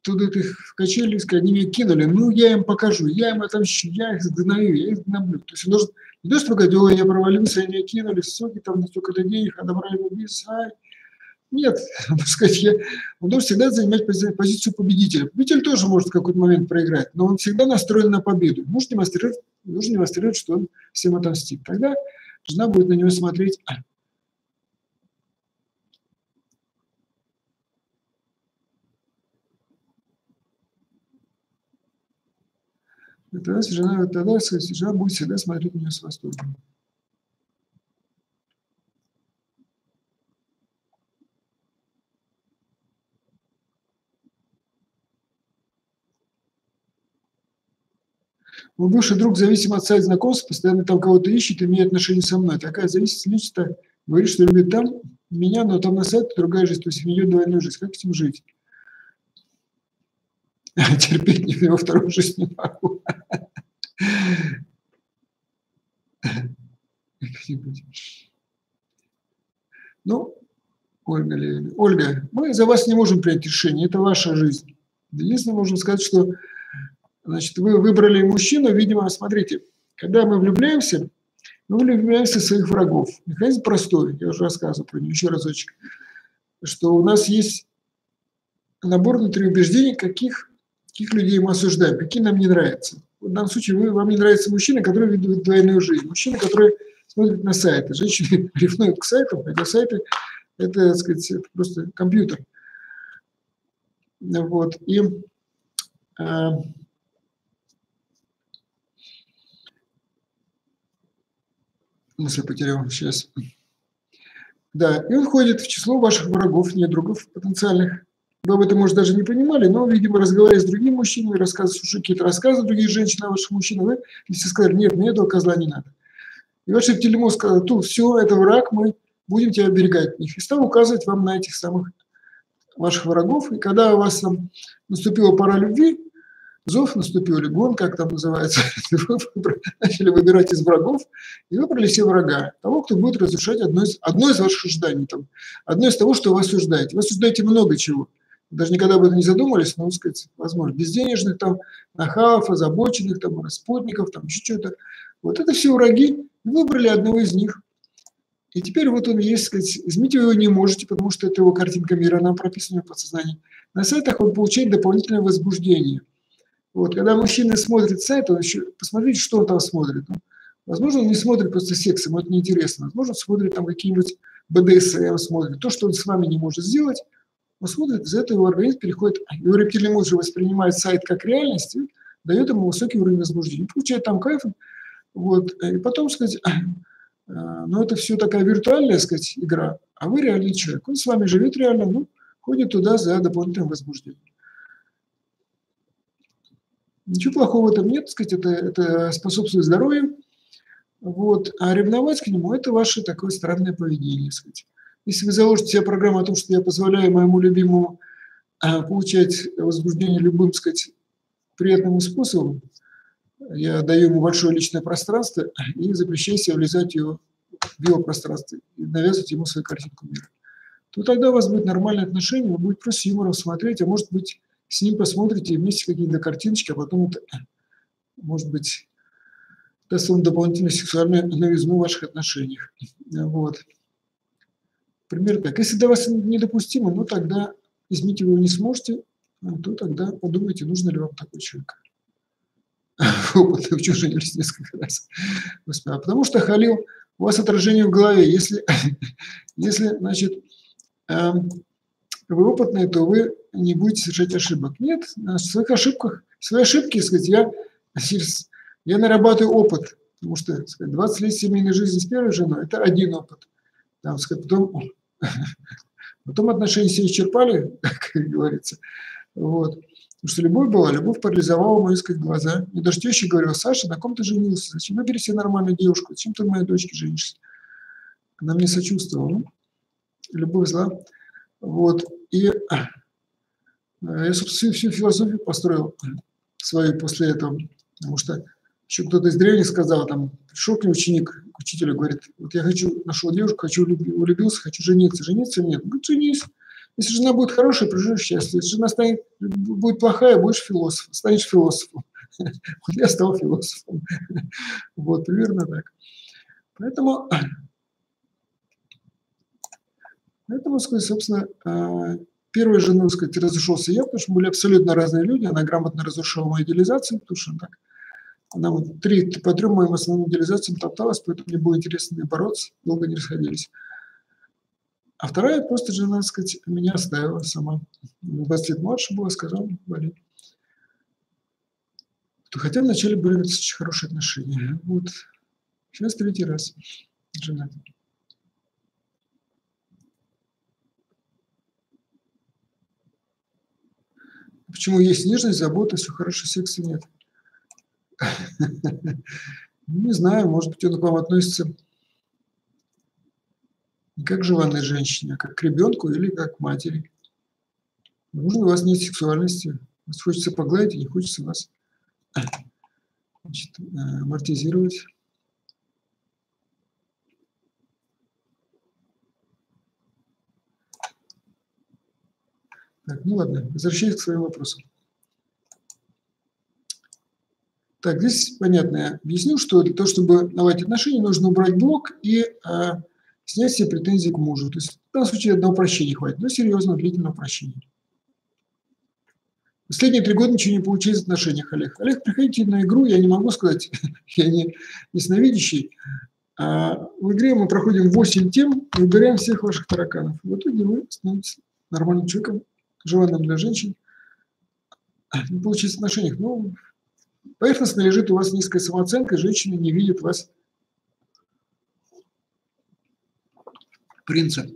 туда их в качели, они меня кинули, ну я им покажу, я им отомщу, я их сгною, я их гноблю. То есть он должен не то, что говорить, ой, я провалился, меня кинули, соки там столько-то денег, отобрали бизнес, нет, он должен всегда занимать позицию победителя. Победитель тоже может в какой-то момент проиграть, но он всегда настроен на победу. Нужно демонстрировать, что он всем отомстит. Тогда жена будет на него смотреть. Тогда жена будет всегда смотреть на него с восторгом. Мой бывший друг зависим от сайта знакомств, постоянно там кого-то ищет, имеет отношения со мной. Такая зависимость говорит, что любит там меня, но там на сайте другая жизнь, то есть ведет двойную жизнь. Как с этим жить? Терпеть его вторую жизнь не могу. Ну, Ольга, мы за вас не можем принять решение, это ваша жизнь. Единственное, можем сказать, что, значит, вы выбрали мужчину, видимо, смотрите, когда мы влюбляемся в своих врагов. Механизм простой, я уже рассказывал про него еще разочек, что у нас есть набор внутренних убеждений, каких людей мы осуждаем, какие нам не нравятся. В данном случае вам не нравится мужчина, который ведет двойную жизнь, мужчина, который смотрит на сайты. Женщины ревнуют к сайтам, хотя сайты – это, так сказать, это просто компьютер. Вот. И мысль потерял сейчас. Да, и он входит в число ваших врагов, недругов потенциальных. Вы об этом, может, даже не понимали, но, видимо, разговаривая с другими мужчинами, слушая какие-то рассказы других женщин о ваших мужчинах, вы если сказали, нет, мне этого козла не надо. И ваш рептильный мозг сказал, все, это враг, мы будем тебя оберегать от них. И стал указывать вам на этих самых ваших врагов. И когда у вас там наступила пора любви, зов наступил, или гон, как там называется, вы начали выбирать из врагов, и выбрали все врага. Того, кто будет разрушать одно из ваших ожиданий. Там, одно из того, что вы осуждаете. Вы осуждаете много чего. Даже никогда об этом не задумывались, но, так сказать, возможно, безденежных, там, нахалов, озабоченных, там, распутников, там, еще что-то. Вот это все враги. Выбрали одного из них. И теперь вот он есть, сказать, изменить вы его не можете, потому что это его картинка мира, она прописана в подсознании. На сайтах он получает дополнительное возбуждение. Вот, когда мужчина смотрит сайт, он еще, посмотрите, что он там смотрит. Ну, возможно, он не смотрит просто секс, ему это неинтересно. Возможно, он смотрит там какие-нибудь БДСМ, смотрит. То, что он с вами не может сделать, он смотрит, из-за этого его организм переходит, его рептильный мозг уже воспринимает сайт как реальность и дает ему высокий уровень возбуждения. Получает там кайф, вот, и потом, сказать, ну, это все такая виртуальная, сказать, игра, а вы реальный человек. Он с вами живет реально, ну, ходит туда за дополнительным возбуждением. Ничего плохого в этом нет, так сказать, это способствует здоровью. Вот. А ревновать к нему – это ваше такое странное поведение. Так сказать. Если вы заложите себе программу о том, что я позволяю моему любимому получать возбуждение любым, так сказать, приятным способом, я даю ему большое личное пространство и запрещаю себе влезать в его пространство и навязывать ему свою картинку мира, то тогда у вас будет нормальное отношение, вы будете просто с юмором смотреть, а может быть, с ним посмотрите вместе какие-то картиночки, а потом это, может быть, даст вам дополнительную сексуальную новизну в ваших отношениях. Вот. Примерно так. Если для вас недопустимо, ну тогда изменить его не сможете, то тогда подумайте, нужно ли вам такой человек. Опыт в женились несколько раз. А потому что, Халил, у вас отражение в голове. Если значит, вы опытные, то вы не будете совершать ошибок. Нет, в своих ошибках, свои ошибки, сказать, я нарабатываю опыт, потому что, сказать, 20 лет семейной жизни с первой женой – это один опыт. Там, сказать, потом отношения все исчерпали, как говорится. Вот. Потому что любовь была, любовь парализовала мои, сказать, глаза. Мне даже теща говорила: Саша, на ком ты женился? Зачем выбери себе нормальную девушку? Зачем ты на моей дочке женишься? Она мне сочувствовала. Ну, любовь зла. Вот. И я, собственно, всю философию построил свою после этого. Потому что еще кто-то из древних сказал, там, пришел к нему ученик, к учителю, говорит: вот я нашел девушку, влюбился, хочу жениться. Жениться нет? Говорит: женись. Если жена будет хорошая, проживешь счастье. Если жена будет плохая, будешь философом, станешь философом. Вот я стал философом. Вот, примерно так. Поэтому, собственно, первой женой, сказать, разошелся я, потому что были абсолютно разные люди. Она грамотно разрушала мою идеализацию, потому что она вот по трем моим основным идеализациям топталась, поэтому мне было интересно с ней бороться, долго не расходились. А вторая просто жена, так сказать, меня оставила сама. 20 лет младше была, сказала: вали. Хотя вначале были очень хорошие отношения. Вот. Сейчас третий раз женат. Почему есть нежность, забота, все хорошо, секса нет? Не знаю, может быть, он к вам относится не как к желанной женщине, а как к ребенку или как к матери. Возможно, у вас нет сексуальности, вас хочется погладить, и не хочется вас, значит, амортизировать. Так, ну ладно, возвращаясь к своим вопросам. Так, здесь понятно, я объяснил, что для того, чтобы наладить отношения, нужно убрать блок и снять все претензии к мужу. То есть в данном случае одного прощения хватит, но серьезного, длительного прощения. Последние 3 года ничего не получилось в отношениях, Олег. Олег, приходите на игру, я не могу сказать, я не ясновидящий. В игре мы проходим 8 тем и убираем всех ваших тараканов. В итоге вы становитесь нормальным человеком, желанным для женщин. Не получится в отношениях, но поверхностно лежит у вас низкая самооценка, женщины не видят вас принца.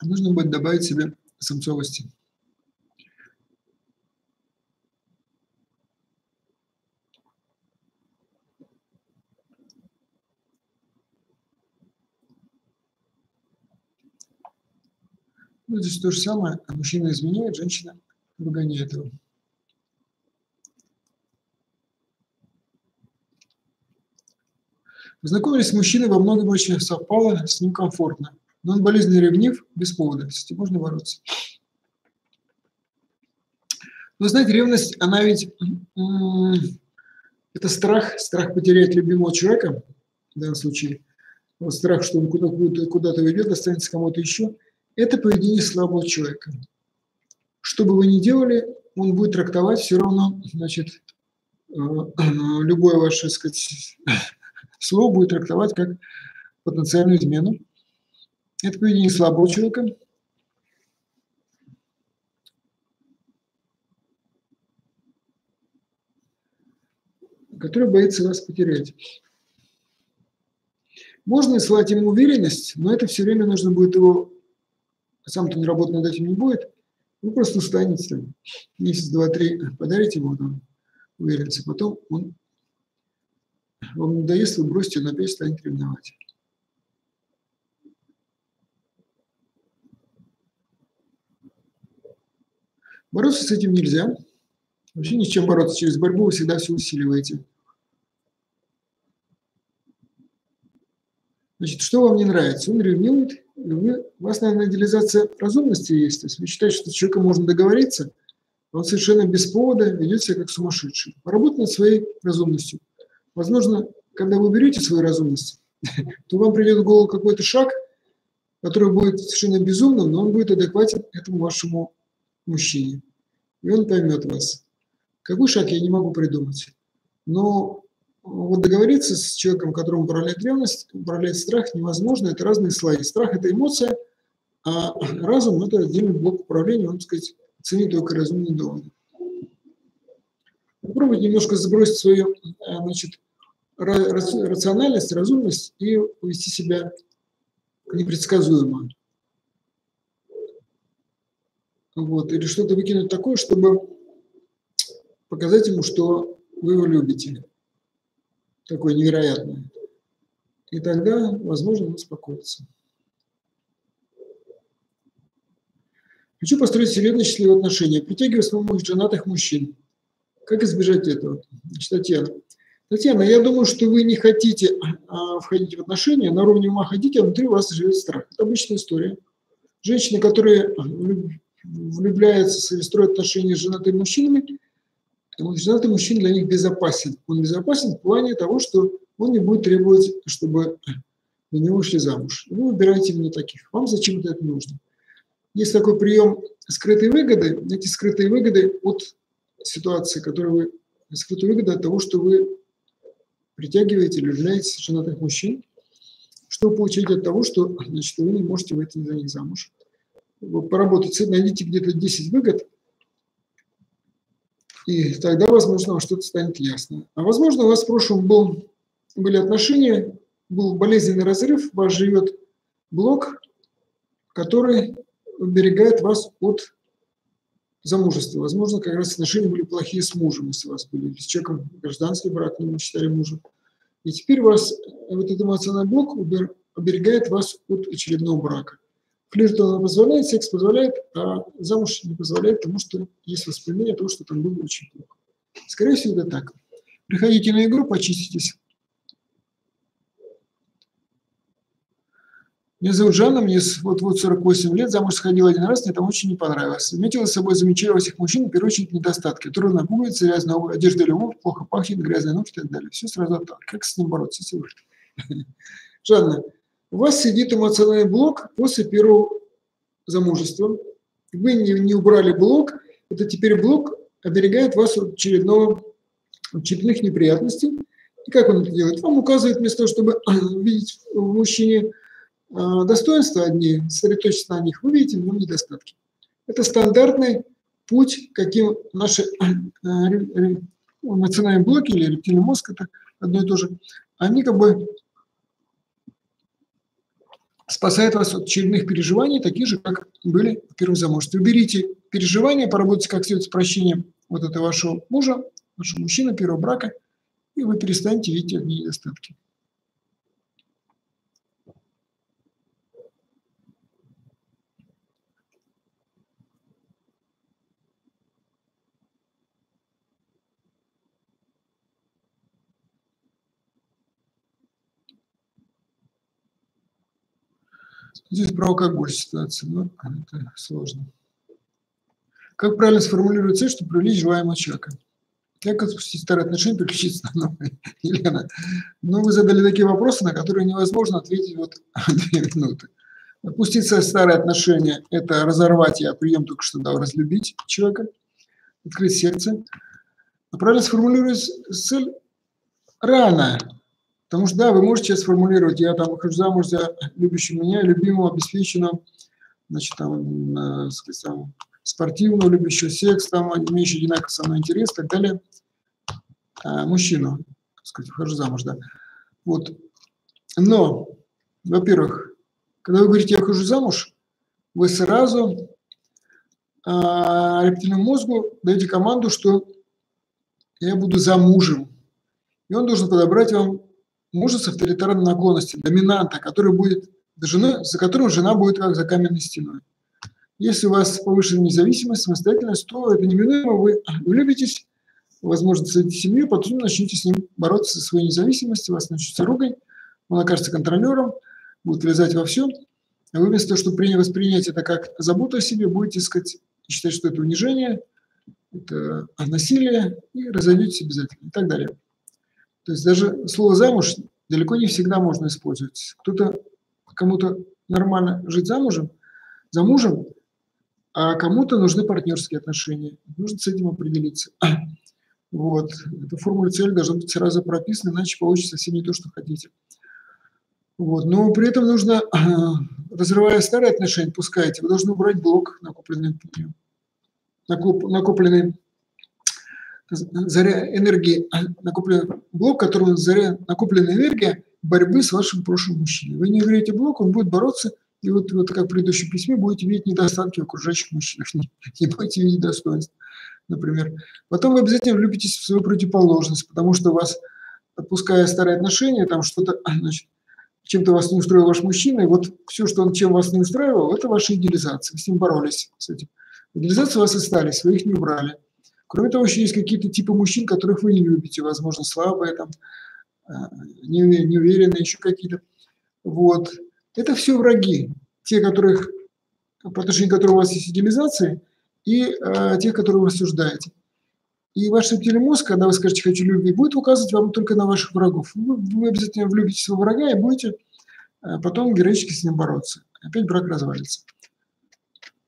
Нужно будет добавить себе самцовости. Ну, здесь то же самое. Мужчина изменяет, женщина выгоняет его. Познакомились с мужчиной, во многом очень совпало, с ним комфортно. Но он болезненно ревнив, без повода. С этим можно бороться. Но знаете, ревность, она ведь это страх потерять любимого человека, в данном случае, вот страх, что он куда-то уйдет, останется кому-то еще. Это поведение слабого человека. Что бы вы ни делали, он будет трактовать все равно, значит, любое ваше, так сказать, слово будет трактовать как потенциальную измену. Это поведение слабого человека. Который боится вас потерять. Можно слать ему уверенность, но это все время нужно будет его, сам-то он работать над этим не будет, вы просто устанете, месяц, два, три подарите ему там уверенность, а потом он вам надоест, вы бросите, он опять станет ревновать. Бороться с этим нельзя. Вообще ни с чем бороться. Через борьбу вы всегда все усиливаете. Значит, что вам не нравится? Он ревнует, у вас, наверное, идеализация разумности есть. То есть вы считаете, что с человеком можно договориться, он совершенно без повода ведет себя как сумасшедший. Поработать над своей разумностью. Возможно, когда вы берете свою разумность, то вам придет в голову какой-то шаг, который будет совершенно безумным, но он будет адекватен этому вашему мужчине. И он поймет вас. Какой шаг я не могу придумать. Но вот договориться с человеком, которому управляет ревность, управляет страх, невозможно. Это разные слои. Страх – это эмоция, а разум – это отдельный блок управления, он, так сказать, ценит только разумные доводы. Попробуйте немножко сбросить свою, значит, рациональность, разумность и повести себя непредсказуемо. Вот. Или что-то выкинуть такое, чтобы показать ему, что вы его любите. Такое невероятное. И тогда, возможно, он успокоится. Хочу построить серьезные счастливые отношения. Притягиваю своих женатых мужчин. Как избежать этого? Значит, Татьяна, я думаю, что вы не хотите входить в отношения, на уровне ума хотите, а внутри у вас живет страх. Это обычная история. Женщины, которые влюбляются или строят отношения с женатыми мужчинами, женатый мужчина для них безопасен. Он безопасен в плане того, что он не будет требовать, чтобы на него шли замуж. Вы выбираете именно таких. Вам зачем-то это нужно. Есть такой прием скрытой выгоды. Эти скрытые выгоды от ситуации, скрытые выгоды от того, что вы притягиваете или влюбляетесь в женатых мужчин, что вы получаете от того, что, значит, вы не можете выйти за них замуж. Поработайте, найдите где-то 10 выгод, и тогда, возможно, вам что-то станет ясно. А возможно, у вас в прошлом были отношения, был болезненный разрыв, у вас живет блок, который уберегает вас от замужества. Возможно, как раз отношения были плохие с мужем, если у вас были, или с человеком гражданский брак, но мы считали мужем. И теперь вас вот этот эмоциональный блок оберегает вас от очередного брака. Флирт он позволяет, секс позволяет, а замуж не позволяет, потому что есть воспоминание того, что там было очень плохо. Скорее всего, это так. Приходите на игру, почиститесь. Меня зовут Жанна, мне вот 48 лет, замуж сходила один раз, мне там очень не понравилось. Заметила с собой замечаю во всех мужчин, в первую очередь, недостатки. Трудно пугается, грязная одежда или обувь, плохо пахнет, грязная ночь и так далее. Все сразу так. Как с ним бороться? Жанна, у вас сидит эмоциональный блок после первого замужества. Вы не убрали блок, это теперь блок оберегает вас от очередных неприятностей. И как он это делает? Вам указывает вместо того, чтобы видеть в мужчине достоинства одни, сосредоточиться на них, вы видите в нем недостатки. Это стандартный путь, каким наши эмоциональные блоки или рептильный мозг, это одно и то же, они как бы спасают вас от очередных переживаний, таких же, как были в первом замужестве. Уберите переживания, поработайте как следует с прощением вот этого вашего мужа, вашего мужчины, первого брака, и вы перестанете видеть одни недостатки. Здесь про алкоголь ситуация, но это сложно. Как правильно сформулировать цель, чтобы привлечь желаемого человека? Как отпустить старые отношения, переключиться на новые? Елена, ну вы задали такие вопросы, на которые невозможно ответить вот 2 минуты. Отпустить старые отношения – это разорвать, я прием только что дал, разлюбить человека, открыть сердце. А правильно сформулировать цель рано. Потому что, да, вы можете сейчас сформулировать, я там выхожу замуж за любящего меня, любимого, обеспеченного, значит, там, сказать, там, спортивного, любящего секс, там, имеющего одинаково со мной интерес и так далее, мужчину, так сказать, выхожу замуж, да. Вот. Но, во-первых, когда вы говорите, я выхожу замуж, вы сразу рептильному мозгу даете команду, что я буду замужем. И он должен подобрать вам мужа с авторитарной наклонностью, доминанта, который будет женой, за которым жена будет как за каменной стеной. Если у вас повышенная независимость, самостоятельность, то это неминуемо, вы влюбитесь, возможно, создадите семью, потом начнете с ним бороться за свою независимость, у вас начнется ругань, он окажется контролером, будет влезать во все. А вы вместо того, чтобы воспринять это как заботу о себе, будете считать, что это унижение, это насилие, и разойдетесь обязательно, и так далее. То есть даже слово «замуж» далеко не всегда можно использовать. Кому-то нормально жить за мужем, а кому-то нужны партнерские отношения. Нужно с этим определиться. Вот. Эта формула цели должна быть сразу прописана, иначе получится совсем не то, что хотите. Вот. Но при этом нужно, разрывая старые отношения, пускайте, вы должны убрать блок, накопленный заря энергии, накопленный блок, которым накопленная энергия борьбы с вашим прошлым мужчиной. Вы не уберете блок, он будет бороться, и вот как в предыдущем письме, будете видеть недостатки в окружающих мужчинах, не будете видеть достоинств, например. Потом вы обязательно влюбитесь в свою противоположность, потому что у вас, отпуская старые отношения, там что-то, значит, чем-то вас не устроил ваш мужчина, и вот все, что он чем вас не устраивал, это ваша идеализация. Вы с ним боролись, с этим. Идеализации у вас остались, вы их не убрали. Кроме того, еще есть какие-то типы мужчин, которых вы не любите, возможно, слабые, там, неуверенные, еще какие-то. Вот. Это все враги. Те, по отношению к которым у вас есть идеализация, и те, которые вы рассуждаете. И ваш рептильный мозг, когда вы скажете «хочу любви», будет указывать вам только на ваших врагов. Вы обязательно влюбитесь в своего врага и будете потом героически с ним бороться. Опять брак развалится.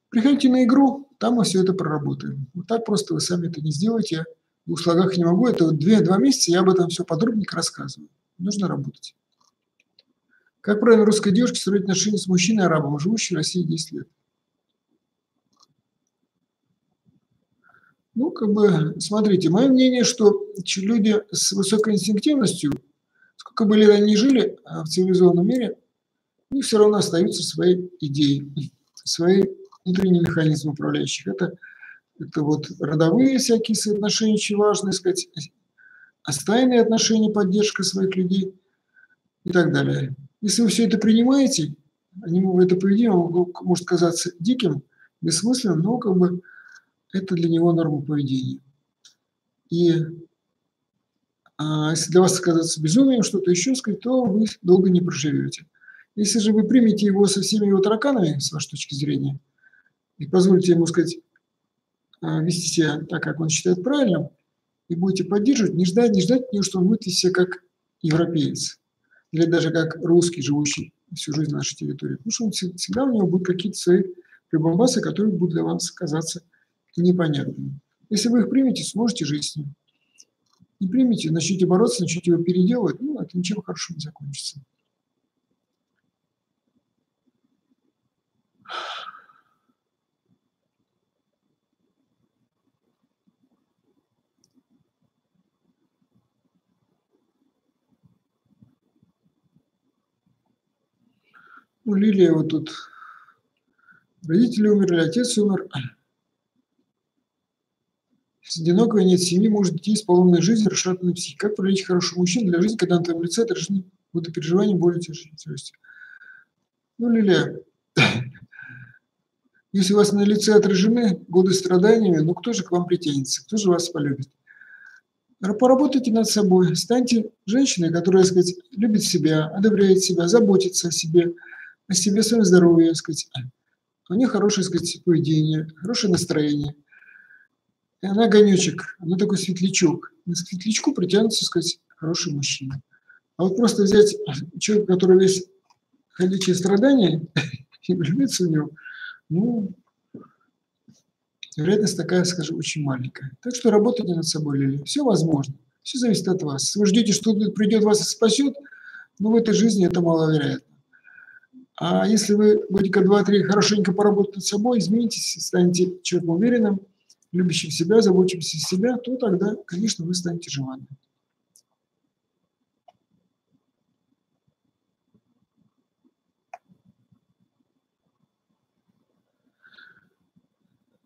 Приходите на игру, там мы все это проработаем. Вот так просто вы сами это не сделаете. Я в 2 слогах не могу. Это вот 2 месяца я об этом все подробненько рассказываю. Нужно работать. Как правильно русской девушке строить отношения с мужчиной-арабом, живущим в России 10 лет? Ну, смотрите, мое мнение, что люди с высокой инстинктивностью, сколько бы лет они ни жили в цивилизованном мире, они все равно остаются своей идеей, своей внутренний механизм управляющих. Это вот родовые всякие соотношения очень важные, сказать, стайные отношения, поддержка своих людей и так далее. Если вы все это принимаете, это поведение может казаться диким, бессмысленным, но это для него норма поведения. И если для вас казаться безумием, что-то еще сказать, то вы долго не проживете. Если же вы примете его со всеми его тараканами, с вашей точки зрения, и позволите ему, вести себя так, как он считает правильным, и будете поддерживать, не ждать от него, что он будет вести себя как европеец, или даже как русский, живущий всю жизнь на нашей территории. Потому что всегда у него будут какие-то свои прибамбасы, которые будут для вас казаться непонятными. Если вы их примете, сможете жить с ним. Не примете, начнете бороться, начнете его переделывать, это ничего хорошего не закончится. Лилия вот тут. Родители умерли, отец умер. С одинокой нет семьи, может детей с поломанной жизнью, расшатанной психикой. Как привлечь хорошего мужчину для жизни, когда на твоем лице отражены будто переживания, боли, тяжести? Лилия, если у вас на лице отражены годы страданиями, кто же к вам притянется, кто же вас полюбит? Поработайте над собой, станьте женщиной, которая, любит себя, одобряет себя, заботится о себе, о себе, о своем здоровье, сказать. У нее хорошее, сказать, поведение, хорошее настроение. И она огонечек, она такой светлячок. На светлячку притянется, сказать, хороший мужчина. А вот просто взять человека, который весь ходячее страдание, и влюбиться в него, ну, вероятность такая, скажем, очень маленькая. Так что работайте над собой, Лилия. Все возможно. Все зависит от вас. Если вы ждете, что кто-то придет, вас и спасет, но в этой жизни это маловероятно. А если вы будете 2-3 хорошенько поработать над собой, изменитесь, станете человеком уверенным, любящим себя, заботящимся о себя, то тогда, конечно, вы станете желанным.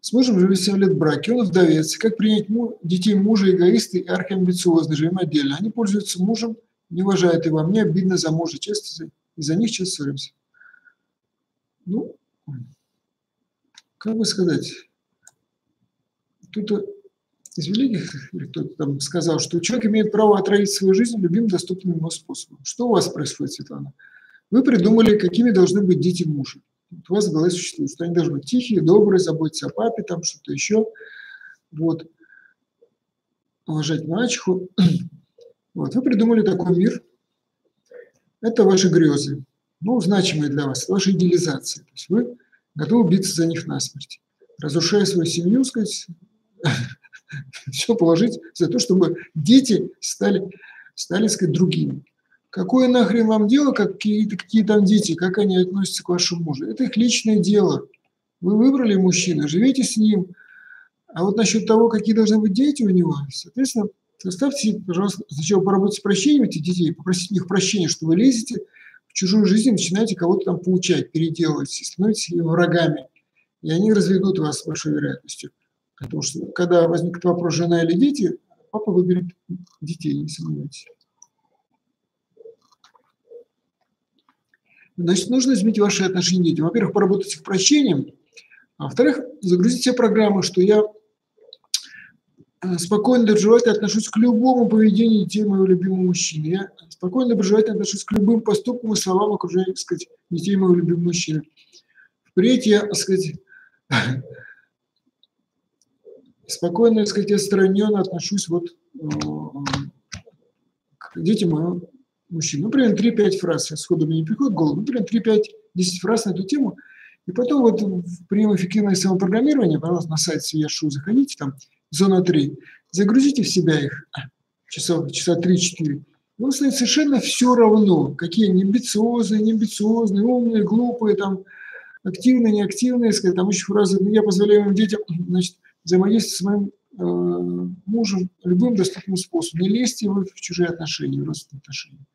С мужем живет 7 лет в браке, он вдовец. Как принять детей мужа эгоисты и архиамбициозны, живем отдельно. Они пользуются мужем, не уважают его, а мне обидно за мужа, часто из-за них часто ссоримся. Ну, как бы сказать, кто-то из великих, или кто-то там сказал, что человек имеет право отравить свою жизнь любым доступным ему способом. Что у вас происходит, Светлана? Вы придумали, какими должны быть дети мужа. У вас в голове существует, что они должны быть тихие, добрые, заботиться о папе, там что-то еще. Вот. Уважать мачеху. Вот. Вы придумали такой мир. Это ваши грезы. Ну, значимые для вас. Это ваша идеализация. То есть вы готовы биться за них насмерть. Разрушая свою семью, сказать, все положить за то, чтобы дети стали, сказать, другими. Какое нахрен вам дело, какие там дети, как они относятся к вашему мужу? Это их личное дело. Вы выбрали мужчину, живите с ним. А вот насчет того, какие должны быть дети у него, соответственно, заставьте, пожалуйста, сначала поработать с прощением этих детей, попросить у них прощения, что вы лезете в чужую жизнь, начинаете кого-то там поучать, переделывать, становитесь врагами. И они разведут вас с большой вероятностью. Потому что, когда возникнет вопрос, жена или дети, папа выберет детей, не сомневайтесь. Значит, нужно изменить ваши отношения к детям. Во-первых, поработать с их прощением, а во-вторых, загрузить все программы, что я спокойно, доброжелательно отношусь к любому поведению детей моего любимого мужчины. Я спокойно, доброжелательно отношусь к любым поступкам и словам окружения, так сказать, детей моего любимого мужчины. Впредь я, так сказать, спокойно, так сказать, отстраненно отношусь вот к детям моего мужчины. Например, 3-5 фраз. Сходу мне не приходит в голову. Например, 3-5-10 фраз на эту тему. И потом вот в прием эффективное самопрограммирование, пожалуйста, на сайт Свияж.ру заходите, там зона 3, загрузите в себя их часа 3-4. Вам станет совершенно все равно, какие они амбициозные, умные, глупые, там, активные, неактивные, сказать, там еще фразы, я позволяю моим детям, значит, взаимодействовать с моим мужем любым доступным способом. Не лезьте вы в чужие отношения, в родственные отношения.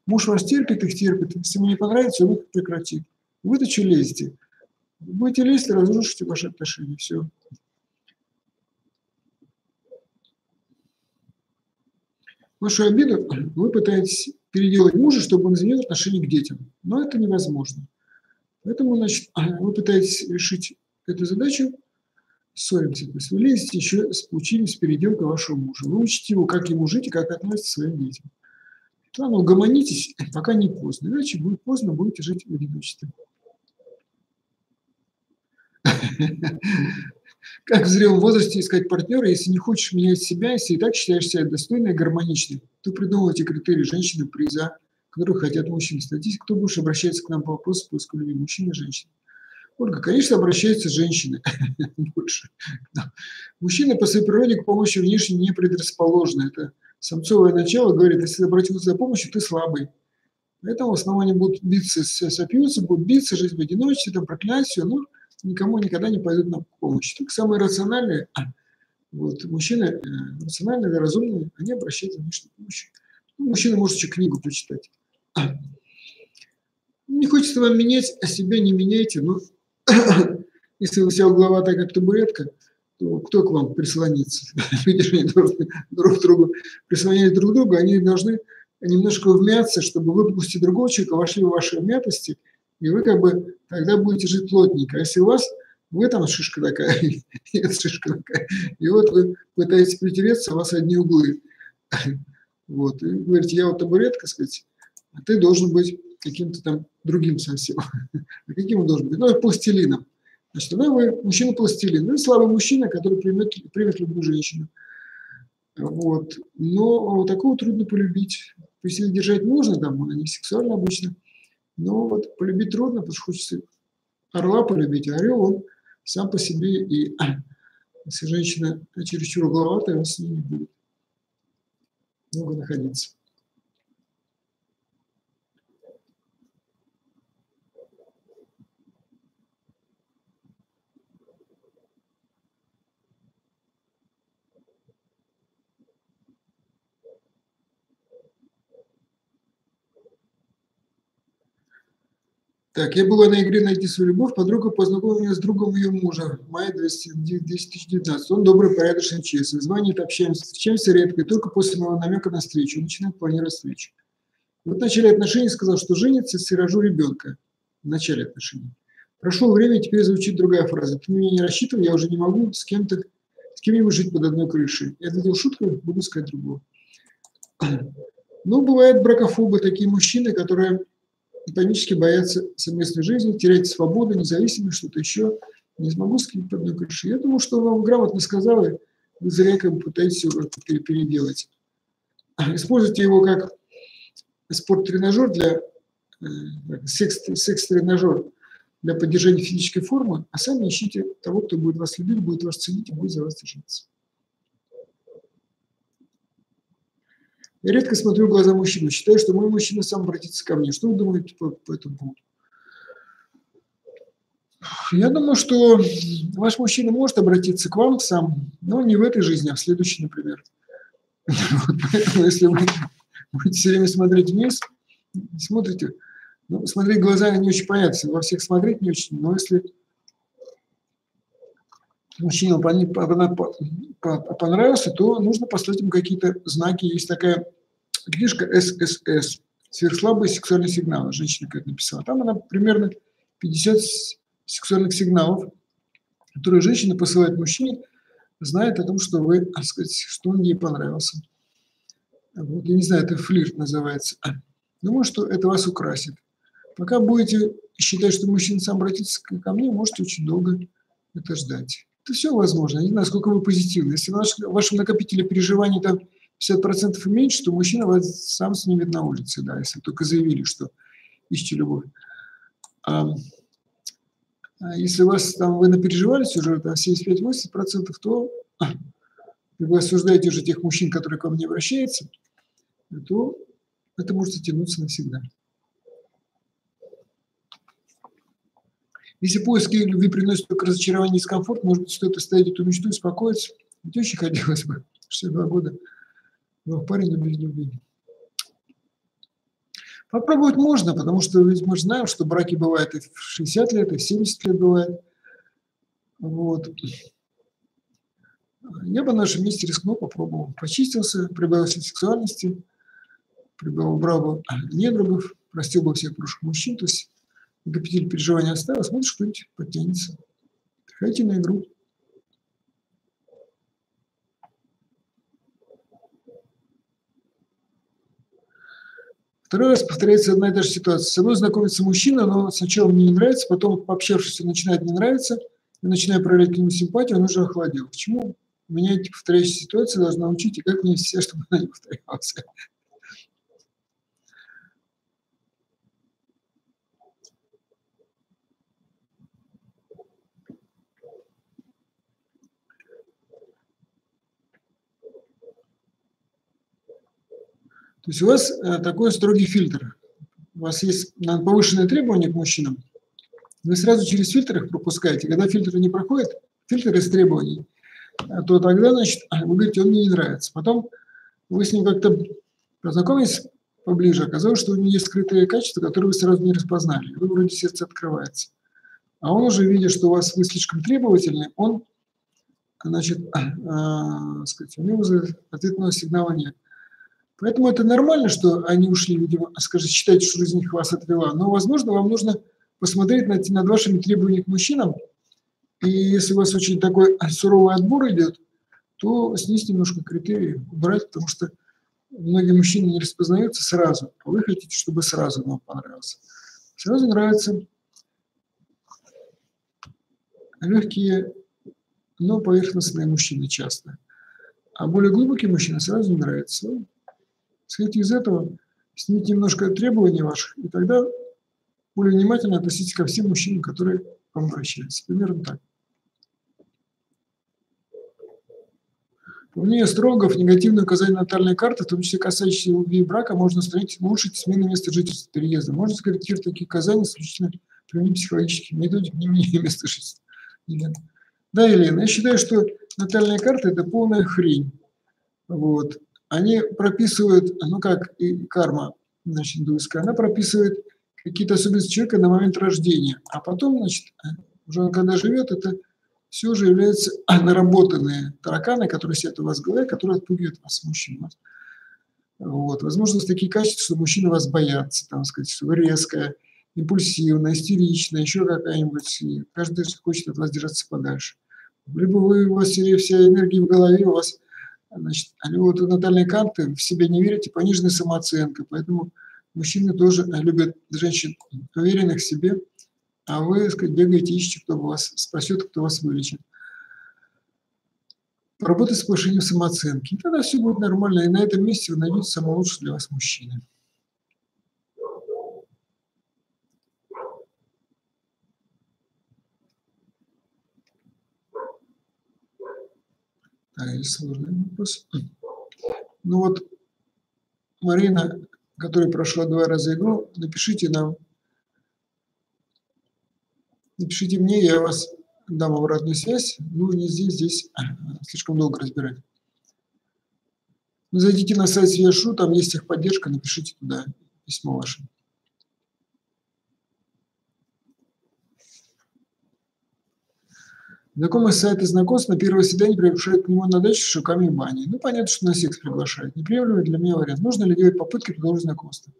Муж вас терпит, их терпит. Если ему не понравится, он их прекратит. Вы-то что лезете? Будете лезть, разрушите ваши отношения. Все. Вашу обиду вы пытаетесь переделать мужа, чтобы он изменил отношение к детям. Но это невозможно. Поэтому, значит, вы пытаетесь решить эту задачу, ссоримся. То есть вы лезете еще с получением, с переделкой вашего мужа. Вы учите его, как ему жить и как относиться к своим детям. Ладно, угомонитесь, пока не поздно. Иначе будет поздно, будете жить в одиночестве. Как в зрелом возрасте искать партнера, если не хочешь менять себя, если и так считаешь себя достойной и гармоничной, то придумал эти критерии женщины, приза, которые хотят мужчин. Статистика, кто больше обращается к нам по вопросу поиска любви, мужчина и женщина? Ольга, конечно, обращаются женщины больше. Мужчины по своей природе к помощи внешне не предрасположены. Это самцовое начало говорит, если обратился за помощью, ты слабый. Поэтому в основном они будут биться, сопьются, будут биться, жить в одиночестве, там проклять все, но никому никогда не пойдут на помощь. Только самые рациональные, вот, мужчины, рациональные, разумные, они обращаются за внешней помощью. Ну, мужчина может еще книгу почитать. Не хочется вам менять, а себя не меняйте. Но если вы вся угловатая, как табуретка, то кто к вам прислонится? Люди же не должны друг к другу прислонять друг к другу, они должны немножко вмяться, чтобы вы, выпустив другого человека, вошли в ваши вмятости, и вы как бы тогда будете жить плотненько. А если у вас, вы там шишка такая, и шишка такая, и вот вы пытаетесь притереться, у вас одни углы. Вот. И вы говорите, я вот табуретка, сказать, а ты должен быть каким-то там другим совсем. А каким он должен быть? Ну, пластилином. Значит, тогда вы мужчина-пластилин. Ну, и слабый мужчина, который примет любую женщину. Вот. Но вот такого трудно полюбить. То есть, держать можно, там, они сексуально обычно, но вот полюбить трудно, потому что хочется орла полюбить, а орел, он сам по себе, и если женщина чересчур угловатая, он с ней не будет долго находиться. Так, я была на игре «Найти свою любовь». Подруга познакомила меня с другом ее мужа в мае 2019. Он добрый, порядочный, честный. Звонит, общаемся, встречаемся редко, и только после моего намека на встречу. Он начинает планировать встречу. Вот в начале отношений сказал, что женится, если рожу ребенка. В начале отношений. Прошло время, теперь звучит другая фраза. Ты на меня не рассчитывай, я уже не могу с кем-нибудь жить под одной крышей. Я ответил шутку, буду искать другого. Но бывают бракофобы, такие мужчины, которые панически боятся совместной жизни, терять свободу, независимость, что-то еще. Не смогу с кем-то под одной крышей. Я думаю, что вам грамотно сказал, и вы зря как бы пытаетесь его переделать. Используйте его как спорт-тренажер для секс-тренажер для поддержания физической формы, а сами ищите того, кто будет вас любить, будет вас ценить и будет за вас держаться. Я редко смотрю в глаза мужчины. Считаю, что мой мужчина сам обратится ко мне. Что вы думаете по этому поводу? Я думаю, что ваш мужчина может обратиться к вам сам, но не в этой жизни, а в следующей, например. Поэтому, если вы будете все время смотреть вниз, смотрите, ну, смотреть глазами не очень понятно, во всех смотреть не очень, но если мужчина понравился, то нужно послать ему какие-то знаки. Есть такая книжка ССС «Сверхслабые сексуальные сигналы». Женщина как написала. Там она примерно 50 сексуальных сигналов, которые женщина посылает мужчине, знает о том, что вы, так сказать, что он ей понравился. Вот, я не знаю, это флирт называется. Думаю, что это вас украсит. Пока будете считать, что мужчина сам обратится ко мне, можете очень долго это ждать. Это все возможно. Я не знаю, насколько вы позитивны. Если в вашем накопителе переживаний там 50% и меньше, то мужчина вас сам снимет на улице, да, если только заявили, что ищете любовь. А если у вас там вы напереживались уже до 75-80%, то вы осуждаете уже тех мужчин, которые к вам не обращаются, то это может затянуться навсегда. Если поиски любви приносят только разочарование и дискомфорт, может быть, стоит оставить эту мечту и успокоиться. Ведь очень хотелось бы. 62 года. Но парень, но без любви. Попробовать можно, потому что ведь мы же знаем, что браки бывают и в 60 лет, и в 70 лет бывает. Вот. Я бы на нашем месте рискнул, попробовал. Почистился, прибавил сексуальности, убрал бы недругов, простил бы всех прошлых мужчин, то есть накопитель переживания оставил, смотришь, что-нибудь подтянется. Приходите на игру. Второй раз повторяется одна и та же ситуация. Со мной знакомится мужчина, но сначала мне не нравится, потом, пообщавшись, начинает не нравиться, я начинаю проявлять к нему симпатию, он уже охладел. Почему меня эти повторяющиеся ситуации должна учить, и как мне все, чтобы она не повторялась? То есть у вас такой строгий фильтр. У вас есть повышенные требования к мужчинам, вы сразу через фильтр их пропускаете. Когда фильтр не проходит, фильтр из требований, то тогда, значит, вы говорите, он мне не нравится. Потом вы с ним как-то познакомились поближе, оказалось, что у него есть скрытые качества, которые вы сразу не распознали. Вы вроде сердце открывается. А он уже, видя, что у вас вы слишком требовательны, он, значит, сказать, у него ответного сигнала нет. Поэтому это нормально, что они ушли, видимо, скажите, считайте, что жизнь их вас отвела. Но, возможно, вам нужно посмотреть над вашими требованиями к мужчинам. И если у вас очень такой суровый отбор идет, то снизить немножко критерии, убрать, потому что многие мужчины не распознаются сразу, а вы хотите, чтобы сразу вам понравился. Сразу нравятся легкие, но поверхностные мужчины часто. А более глубокие мужчины сразу не нравятся. Исходите из этого, снимите немножко требований ваших, и тогда более внимательно относитесь ко всем мужчинам, которые к вам обращаются. Примерно так. По мнению астрологов, негативные указания натальной карты, в том числе касающиеся любви и брака, можно устранить, улучшить смены места жительства, переезда. Можно скорректировать такие указания исключительно применить психологических методик, не меняя место жительства. Елена. Да, Елена, я считаю, что натальная карта – это полная хрень. Вот. Они прописывают, ну как и карма, значит, индуистская, она прописывает какие-то особенности человека на момент рождения, а потом, значит, уже он когда живет, это все уже являются наработанные тараканы, которые сидят у вас в голове, которые отпугивают вас, мужчин. Вот. Возможно, такие качества, что мужчины вас боятся, там, сказать, что вы резкая, импульсивная, истеричная, еще какая-нибудь, и каждый хочет от вас держаться подальше. Либо у вас вся энергия в голове, у вас, значит, вот натальные карты, в себя не верите, пониженная самооценка, поэтому мужчины тоже любят женщин уверенных в себе, а вы, так сказать, бегаете, ищете, кто вас спасет, кто вас вылечит. Поработать с повышением самооценки, и тогда все будет нормально, и на этом месте вы найдете самого лучшего для вас мужчины. Так, есть сложный вопрос. Ну вот, Марина, которая прошла 2 раза игру, напишите мне, я вас дам обратную связь. Ну, не здесь слишком долго разбирать. Ну, зайдите на сайт Свияшу, там есть техподдержка, напишите туда письмо ваше. Знакомый с сайта знакомств на первое свидание приглашает к нему на дачу с шиками и баней. Ну, понятно, что на секс приглашает. Неприемлемый для меня вариант. Нужно ли делать попытки продолжить знакомство?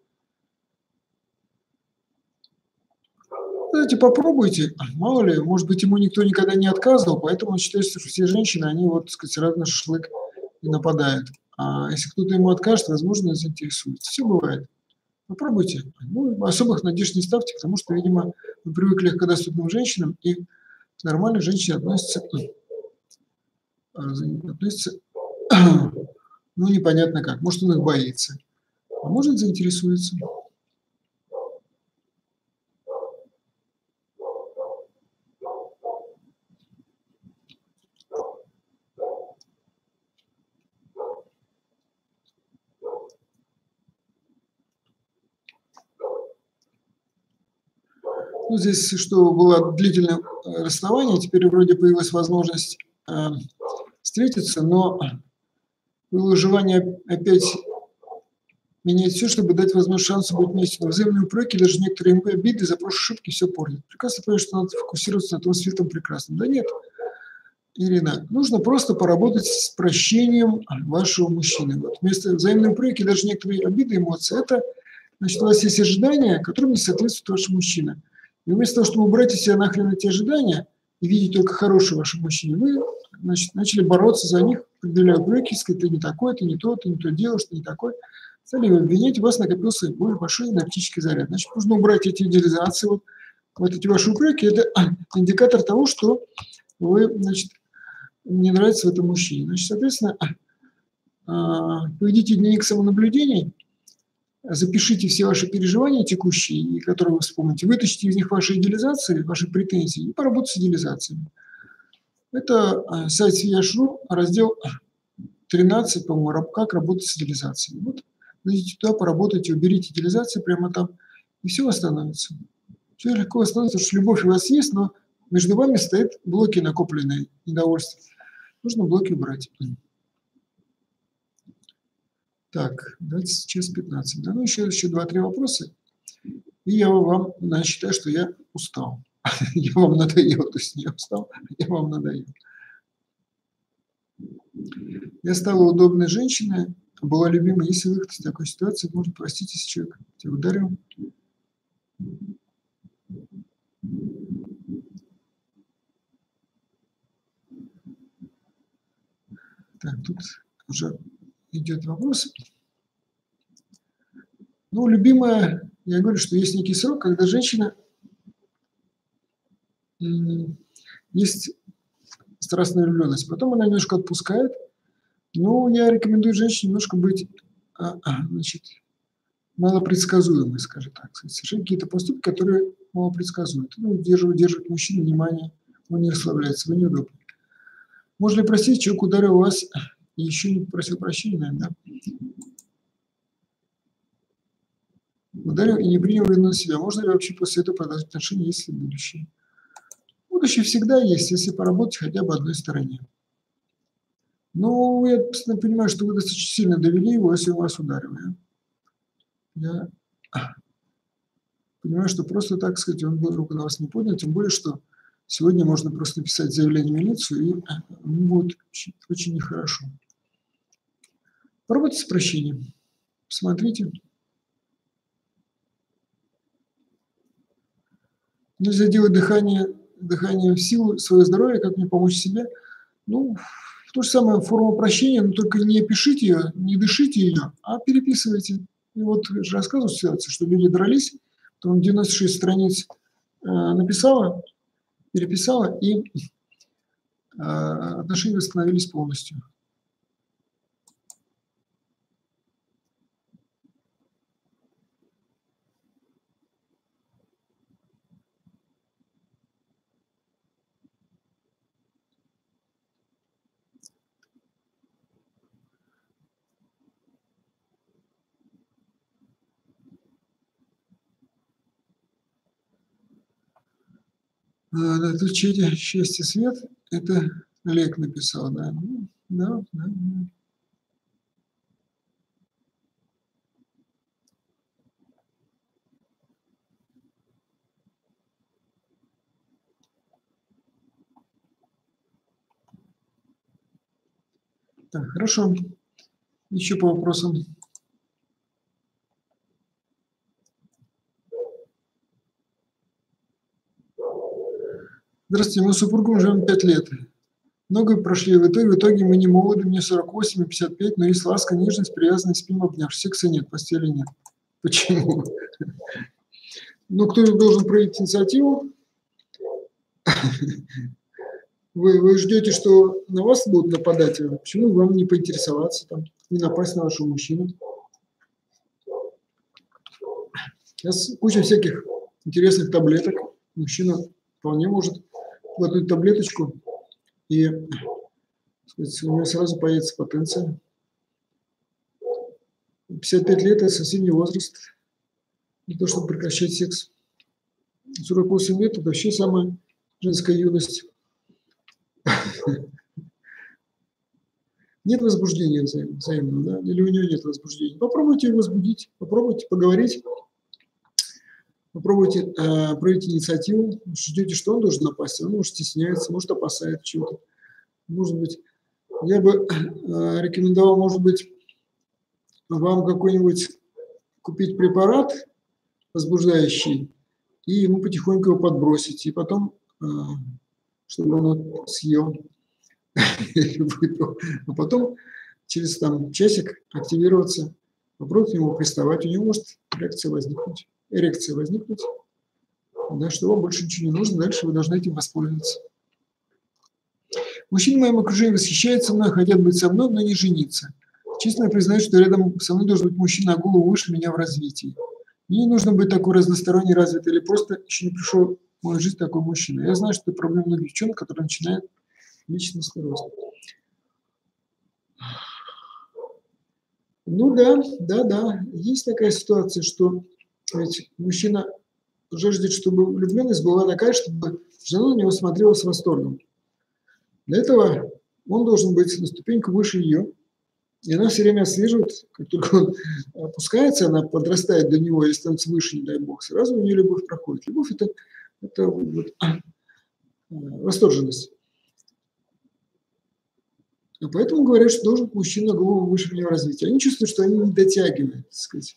Знаете, попробуйте. Мало ли, может быть, ему никто никогда не отказывал, поэтому он считает, что все женщины, они вот, так сказать, сразу на шашлык и нападают. А если кто-то ему откажет, возможно, заинтересуется. Все бывает. Попробуйте. Ну, особых надежд не ставьте, потому что, видимо, вы привыкли к доступным женщинам, и к нормальной женщине относятся, ну, непонятно как. Может, он их боится, а может, заинтересуется. Ну, здесь что было длительное расставание, теперь вроде появилась возможность встретиться, но было желание опять менять все, чтобы дать возможность шансу быть вместе. Но взаимные упреки, даже некоторые обиды за прошлые ошибки все портят. Прекрасно понимаю, что надо фокусироваться на том светлом прекрасном. Да нет, Ирина, нужно просто поработать с прощением вашего мужчины. Вот вместо взаимной упреки, даже некоторые обиды, эмоции, это, значит, у вас есть ожидания, которым не соответствует ваш мужчина. И вместо того, чтобы убрать из себя нахрен эти ожидания и видеть только хорошее в вашем мужчине, вы, значит, начали бороться за них, определяя упреки, сказать, ты не такой, ты не то делаешь, ты не такой. Стали обвинять, у вас накопился более большой энергетический заряд. Значит, нужно убрать эти идеализации. Вот эти ваши упреки – это индикатор того, что вы, значит, не нравится в этом мужчине. Значит, соответственно, поведите дневник самонаблюдений, запишите все ваши переживания текущие, которые вы вспомните, вытащите из них ваши идеализации, ваши претензии и поработайте с идеализациями. Это сайт Свияш.ру, раздел 13, по-моему, как работать с идеализацией. Вот, зайдите туда, поработайте, уберите идеализации прямо там, и все восстановится. Все легко восстановится, потому что любовь у вас есть, но между вами стоят блоки накопленные недовольства. Нужно блоки убрать. Так, давайте сейчас 15. Да, ну еще 2-3 вопроса. И я вам считаю, что я устал. Я вам надоел. То есть не устал, я вам надоел. Я стала удобной женщиной, была любимой. Если выход из такой ситуации, можно простить, если человек тебя ударил. Так, тут уже идет вопрос. Ну, любимая, я говорю, что есть некий срок, когда женщина, есть страстная влюбленность, потом она немножко отпускает. Ну, я рекомендую женщине немножко быть, значит, малопредсказуемой, скажем так. Совершать какие-то поступки, которые малопредсказуемы. Ну, удерживать мужчину, внимание, он не расслабляется, вы неудобно. Можно ли простить, человек ударил вас и еще не попросил прощения, наверное, да? Ударил и не принял вину на себя. Можно ли вообще после этого продолжать отношения, если будущее? Будущее всегда есть, если поработать хотя бы одной стороне. Ну, я понимаю, что вы достаточно сильно довели его, если он вас ударил. Я понимаю, что просто, так сказать, он был руку на вас не поднял, тем более, что сегодня можно просто написать заявление в милицию, и будет очень, очень нехорошо. Пробуйте с прощением. Посмотрите. Нельзя делать дыхание в силу своего здоровья, как мне помочь себе. Ну, то же самое форма прощения, но только не пишите ее, не дышите ее, а переписывайте. И вот же рассказываю ситуацию, что люди дрались, потом 96 страниц написала, переписала, и отношения восстановились полностью. Тут чате «Счастье, свет» – это Олег написал, да. Да. Так, хорошо. Еще по вопросам. Здравствуйте, мы с супругом живем 5 лет. Многое прошли, в итоге мы не молоды, мне 48 и 55, но есть ласка, нежность, привязанность, спим обнявшись. Секса нет, постели нет. Почему? Ну, кто должен проявить инициативу? Вы ждете, что на вас будут нападать? Почему вам не поинтересоваться, там, не напасть на вашего мужчину? Сейчас куча всяких интересных таблеток. Мужчина вполне может глотнуть таблеточку, и сказать, у него сразу появится потенция. 55 лет – это совсем не возраст для того, чтобы прекращать секс. 48 лет – это вообще самая женская юность. Нет возбуждения взаимного, да? Или у него нет возбуждения. Попробуйте его возбудить, попробуйте поговорить, попробуйте проявить инициативу. Ждете, что он должен напасть, он может стесняется, может опасается чего-то. Может быть, я бы рекомендовал, может быть, вам какой-нибудь купить препарат возбуждающий и ему потихоньку его подбросить, и потом, чтобы он съел, а потом через часик активироваться, попробовать к нему приставать, у него может эрекция возникнуть, да, что вам больше ничего не нужно, дальше вы должны этим воспользоваться. Мужчины в моем окружении восхищаются мной, хотят быть со мной, но не жениться. Честно признаюсь, что рядом со мной должен быть мужчина на голову выше меня в развитии. Мне не нужно быть такой разносторонне развитый или просто еще не пришел в мою жизнь такой мужчина. Я знаю, что это проблема многих девчонок, которые начинают личностный рост. Ну да. Есть такая ситуация, что ведь мужчина жаждет, чтобы влюбленность была такая, чтобы жена на него смотрела с восторгом. Для этого он должен быть на ступеньку выше ее, и она все время отслеживает, как только он опускается, она подрастает до него и становится выше, не дай бог, сразу у нее любовь проходит. Любовь – это вот, восторженность. И поэтому говорят, что должен мужчина голову выше меня развития. Они чувствуют, что они не дотягивают, так сказать,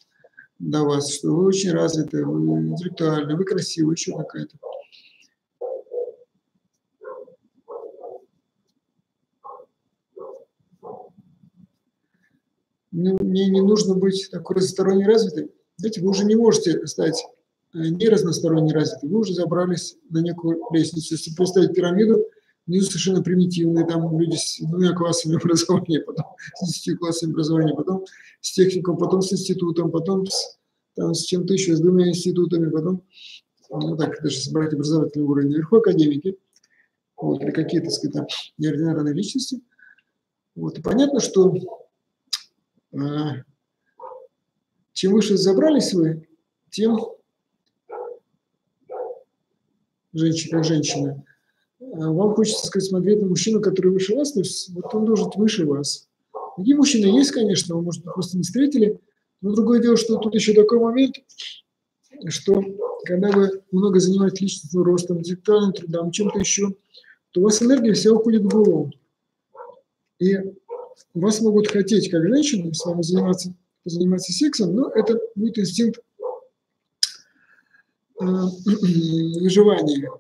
до вас, что вы очень развиты, вы интеллектуальны, вы красивы, еще какая-то. Ну, мне не нужно быть такой разносторонне развитым. Знаете, вы уже не можете стать не разносторонне развиты, вы уже забрались на некую лестницу. Если представить пирамиду, внизу совершенно примитивные, там люди с 2 классами образования, потом с 10 классами образования, потом с техникум, потом с институтом, потом с чем-то еще, с 2 институтами, потом, ну так, даже собрать образовательный уровень, наверху академики, вот, или какие-то, так сказать, там, неординарные личности. Вот, и понятно, что чем выше забрались вы, тем как женщина, вам хочется, сказать, смотреть на мужчину, который выше вас, то есть вот он должен быть выше вас. Такие мужчины есть, конечно, вы, может, просто не встретили, но другое дело, что тут еще такой момент, что когда вы много занимаетесь личностным ростом, интеллектуальным трудом, чем-то еще, то у вас энергия вся уходит в голову. И вас могут хотеть, как женщину, с вами заниматься сексом, но это будет инстинкт выживания,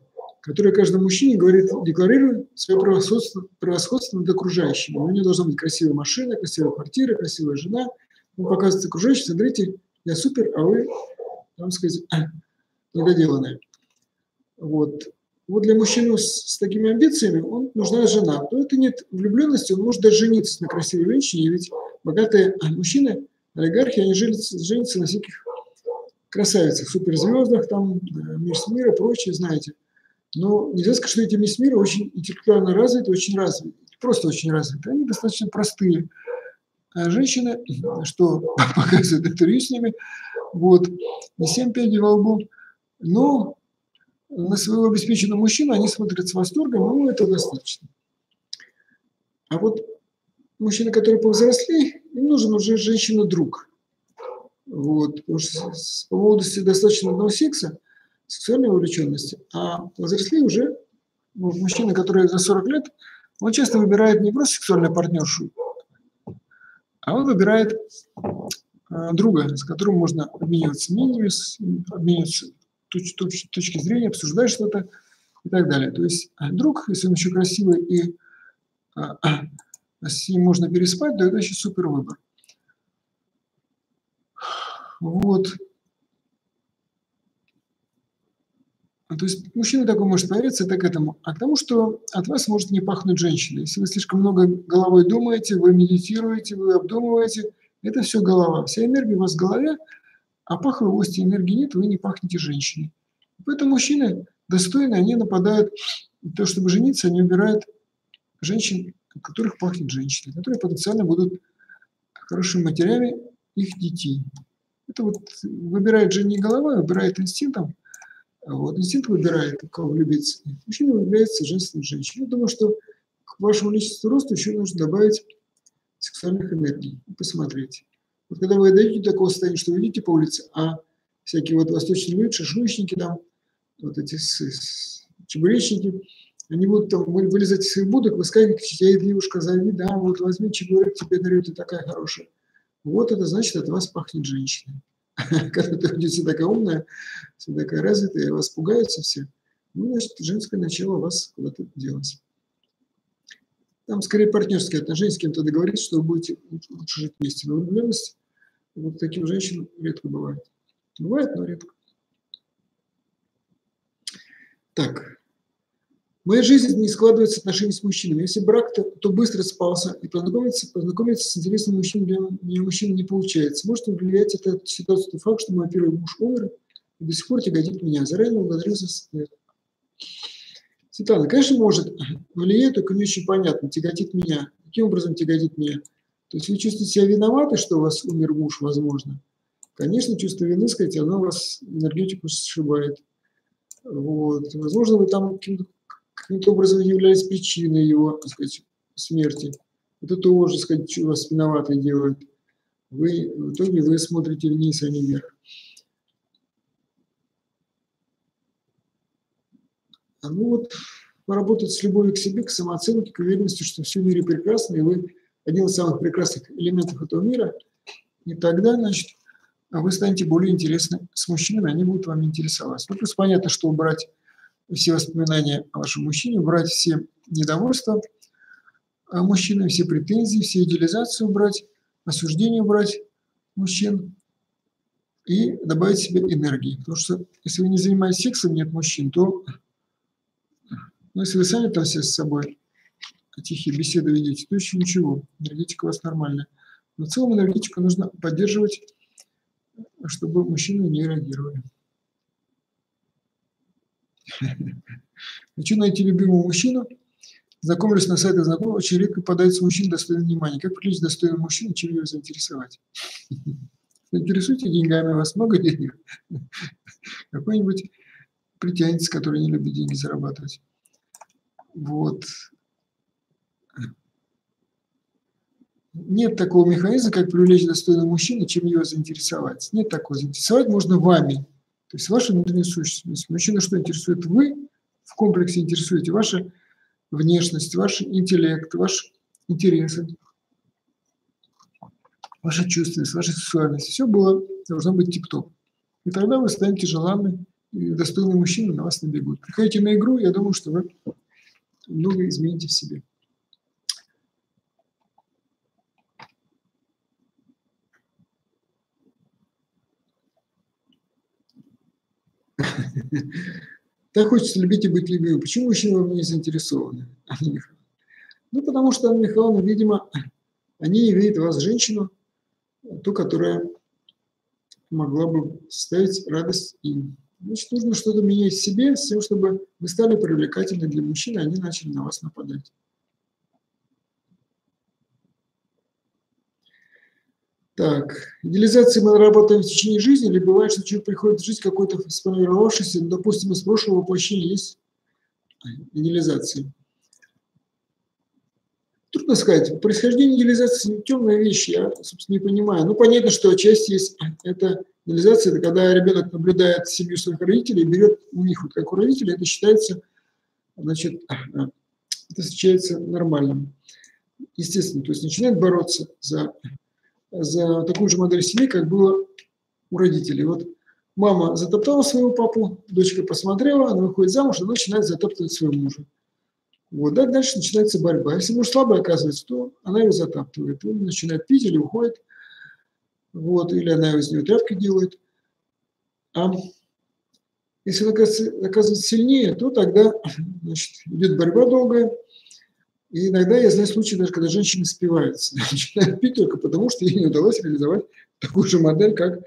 который каждому мужчине декларирует свое превосходство над окружающими. У него должна быть красивая машина, красивая квартира, красивая жена. Он показывает окружающим: смотрите, я супер, а вы, там сказать, недоделанные. Вот для мужчины с такими амбициями нужна жена. То это нет влюбленности, он может даже жениться на красивой женщине, ведь богатые мужчины, олигархи, они женятся на всяких красавицах, суперзвездах, там, мисс мира, прочее, знаете. Но нельзя сказать, что эти мисс мира очень интеллектуально развиты, очень развиты, просто очень развиты. Они достаточно простые женщины, что показывает интервью с ними, вот, не 7 пядей во лбу, но на своего обеспеченного мужчину они смотрят с восторгом, ну, это достаточно. А вот мужчины, которые повзрослее, им нужен уже женщина-друг. Вот, потому что по молодости достаточно одного секса, сексуальной увлеченности, а повзрослее уже мужчина, который за 40 лет, он часто выбирает не просто сексуальную партнершу, а он выбирает друга, с которым можно обмениваться мнениями, обмениваться точки зрения, обсуждать что-то и так далее. То есть друг, если он еще красивый и с ним можно переспать, то это еще супер выбор. Вот. То есть мужчина такой может появиться, это к этому. А к тому, что от вас может не пахнуть женщина. Если вы слишком много головой думаете, вы медитируете, вы обдумываете, это все голова. Вся энергия у вас в голове, а пахлой энергии нет, вы не пахнете женщиной. Поэтому мужчины достойны, они нападают на то, чтобы жениться, они выбирают женщин, от которых пахнет женщина, которые потенциально будут хорошими матерями их детей. Это вот выбирает же не голова, выбирает инстинктом. Вот, инстинкт выбирает, у кого влюбиться. Мужчина влюбляется в женственную женщину. Я думаю, что к вашему личностному росту еще нужно добавить сексуальных энергий. Посмотреть. Вот когда вы дойдете до такого состояния, что вы идете по улице, а всякие вот восточные люди, шашлычники там, вот эти чебуречники, они будут там вылезать из своих будок, вы скажете: ей, девушка, зови, да, вот возьми чебурек, тебе дарю, ты такая хорошая. Вот это значит, от вас пахнет женщиной. Когда ты ходите такая умная, все такая развитая, вас пугаются все, ну, значит, женское начало у вас куда-то делось. Там скорее партнерские отношения, с кем-то договориться, что вы будете лучше жить вместе. Но влюбленность вот таким женщинам редко бывает. Бывает, но редко. Так. В моей жизни не складываются отношения с мужчинами. Если брак, то быстро спался, и познакомиться с интересным мужчиной для меня мужчина не получается. Может ли влиять эта ситуация, тот факт, что мой первый муж умер и до сих пор тяготит меня. Заранее благодарю за совет. Светлана, конечно, может. Влияет, только не очень понятно. Тяготит меня. Каким образом тяготит меня? То есть вы чувствуете себя виноваты, что у вас умер муж, возможно. Конечно, чувство вины, сказать, оно вас энергетику сшибает. Вот. Возможно, вы там каким-то образом являлись причиной его, так сказать, смерти. Это тоже, так сказать, что вас виноватый делает. В итоге вы смотрите вниз, а не вверх. Ну вот, поработать с любовью к себе, к самооценке, к уверенности, что все в мире прекрасно, и вы один из самых прекрасных элементов этого мира, и тогда, значит, вы станете более интересны с мужчинами, они будут вами интересоваться. Ну, плюс понятно, что убрать все воспоминания о вашем мужчине, убрать все недовольства мужчинам, все претензии, все идеализацию убрать, осуждение убрать мужчин. и добавить себе энергии. Потому что если вы не занимаетесь сексом, нет мужчин, то, ну, если вы сами там все с собой тихие беседы ведете, то еще ничего, энергетика у вас нормальная. Но в целом энергетику нужно поддерживать, чтобы мужчины не реагировали. Хочу найти любимого мужчину. Знакомлюсь на сайтах знакомых, очень редко попадается мужчина достойный внимания. Как приключить достойного мужчину, чем его заинтересовать? Заинтересуйте деньгами, у вас много денег. Какой-нибудь притянется, который не любит деньги зарабатывать. Вот. Нет такого механизма, как привлечь достойного мужчину, чем его заинтересовать. Нет такого. Заинтересовать можно вами. То есть вашей внутренней сущностью. Мужчина что интересует? Вы в комплексе интересуете ваша внешность, ваш интеллект, ваши интересы, ваша чувственность, ваша сексуальность. Все должно быть тип-топ. И тогда вы станете желанным, и достойные мужчины на вас набегут. Приходите на игру, я думаю, что вы много измените в себе. Так хочется любить и быть любимым. Почему мужчины во мне не заинтересованы? Ну, потому что, Анна Михайловна, видимо, они не видят в вас женщину, ту, которая могла бы составить радость им. Значит, нужно что-то менять в себе, с тем, чтобы вы стали привлекательны для мужчин, и они начали на вас нападать. Так, идеализации мы работаем в течение жизни, или бывает, что человек приходит в жизнь какой-то сформировавшийся, допустим, из прошлого воплощения есть идеализации. Трудно сказать. Происхождение идеализации – темная вещь, я, собственно, не понимаю. Ну, понятно, что часть есть это идеализация, это когда ребенок наблюдает семью своих родителей, берет у них, вот как у родителей, это считается, значит, это считается нормальным. Естественно, то есть начинает бороться за такую же модель семьи, как было у родителей. Вот мама затоптала своего папу, дочка посмотрела, она выходит замуж, она начинает затаптывать своего мужа. Вот, да, дальше начинается борьба. Если муж слабый оказывается, то она его затаптывает. Он начинает пить или уходит. Вот, или она из него тряпки делает. А если он оказывается сильнее, то тогда, значит, идет борьба долгая. И иногда я знаю случаи, даже когда женщины спиваются, начинают пить только потому, что ей не удалось реализовать такую же модель, как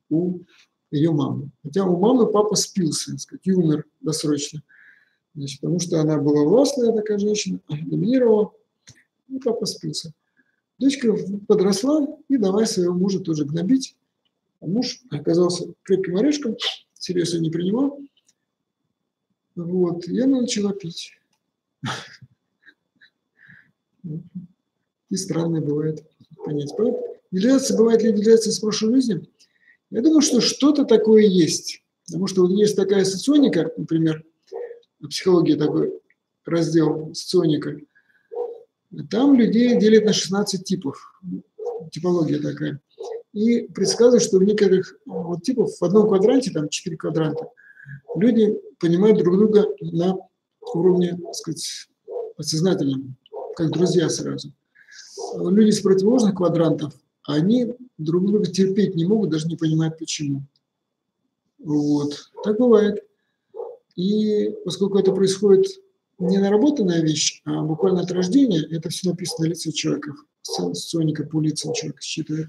у ее мамы. Хотя у мамы папа спился, так сказать, и умер досрочно. Значит, потому что она была властная такая женщина, доминировала, и папа спился. Дочка подросла и давай своего мужа тоже гнобить. А муж оказался крепким орешком, серьезно не принимал. Вот, и она начала пить. И странное бывает понять. Идеализация бывает ли идеализация с прошлой жизни? Я думаю, что что-то такое есть. Потому что вот есть такая соционика, например, в психологии такой раздел соционика. Там людей делят на 16 типов. Типология такая. И предсказывают, что в некоторых вот типов в одном квадранте, там 4 квадранта, люди понимают друг друга на уровне, так сказать, подсознательном, как друзья сразу. Люди с противоположных квадрантов, они друг друга терпеть не могут, даже не понимают почему. Вот. Так бывает. И поскольку это происходит не наработанная вещь, а буквально от рождения, это все написано на лице человека, соционика по лицам человека считает,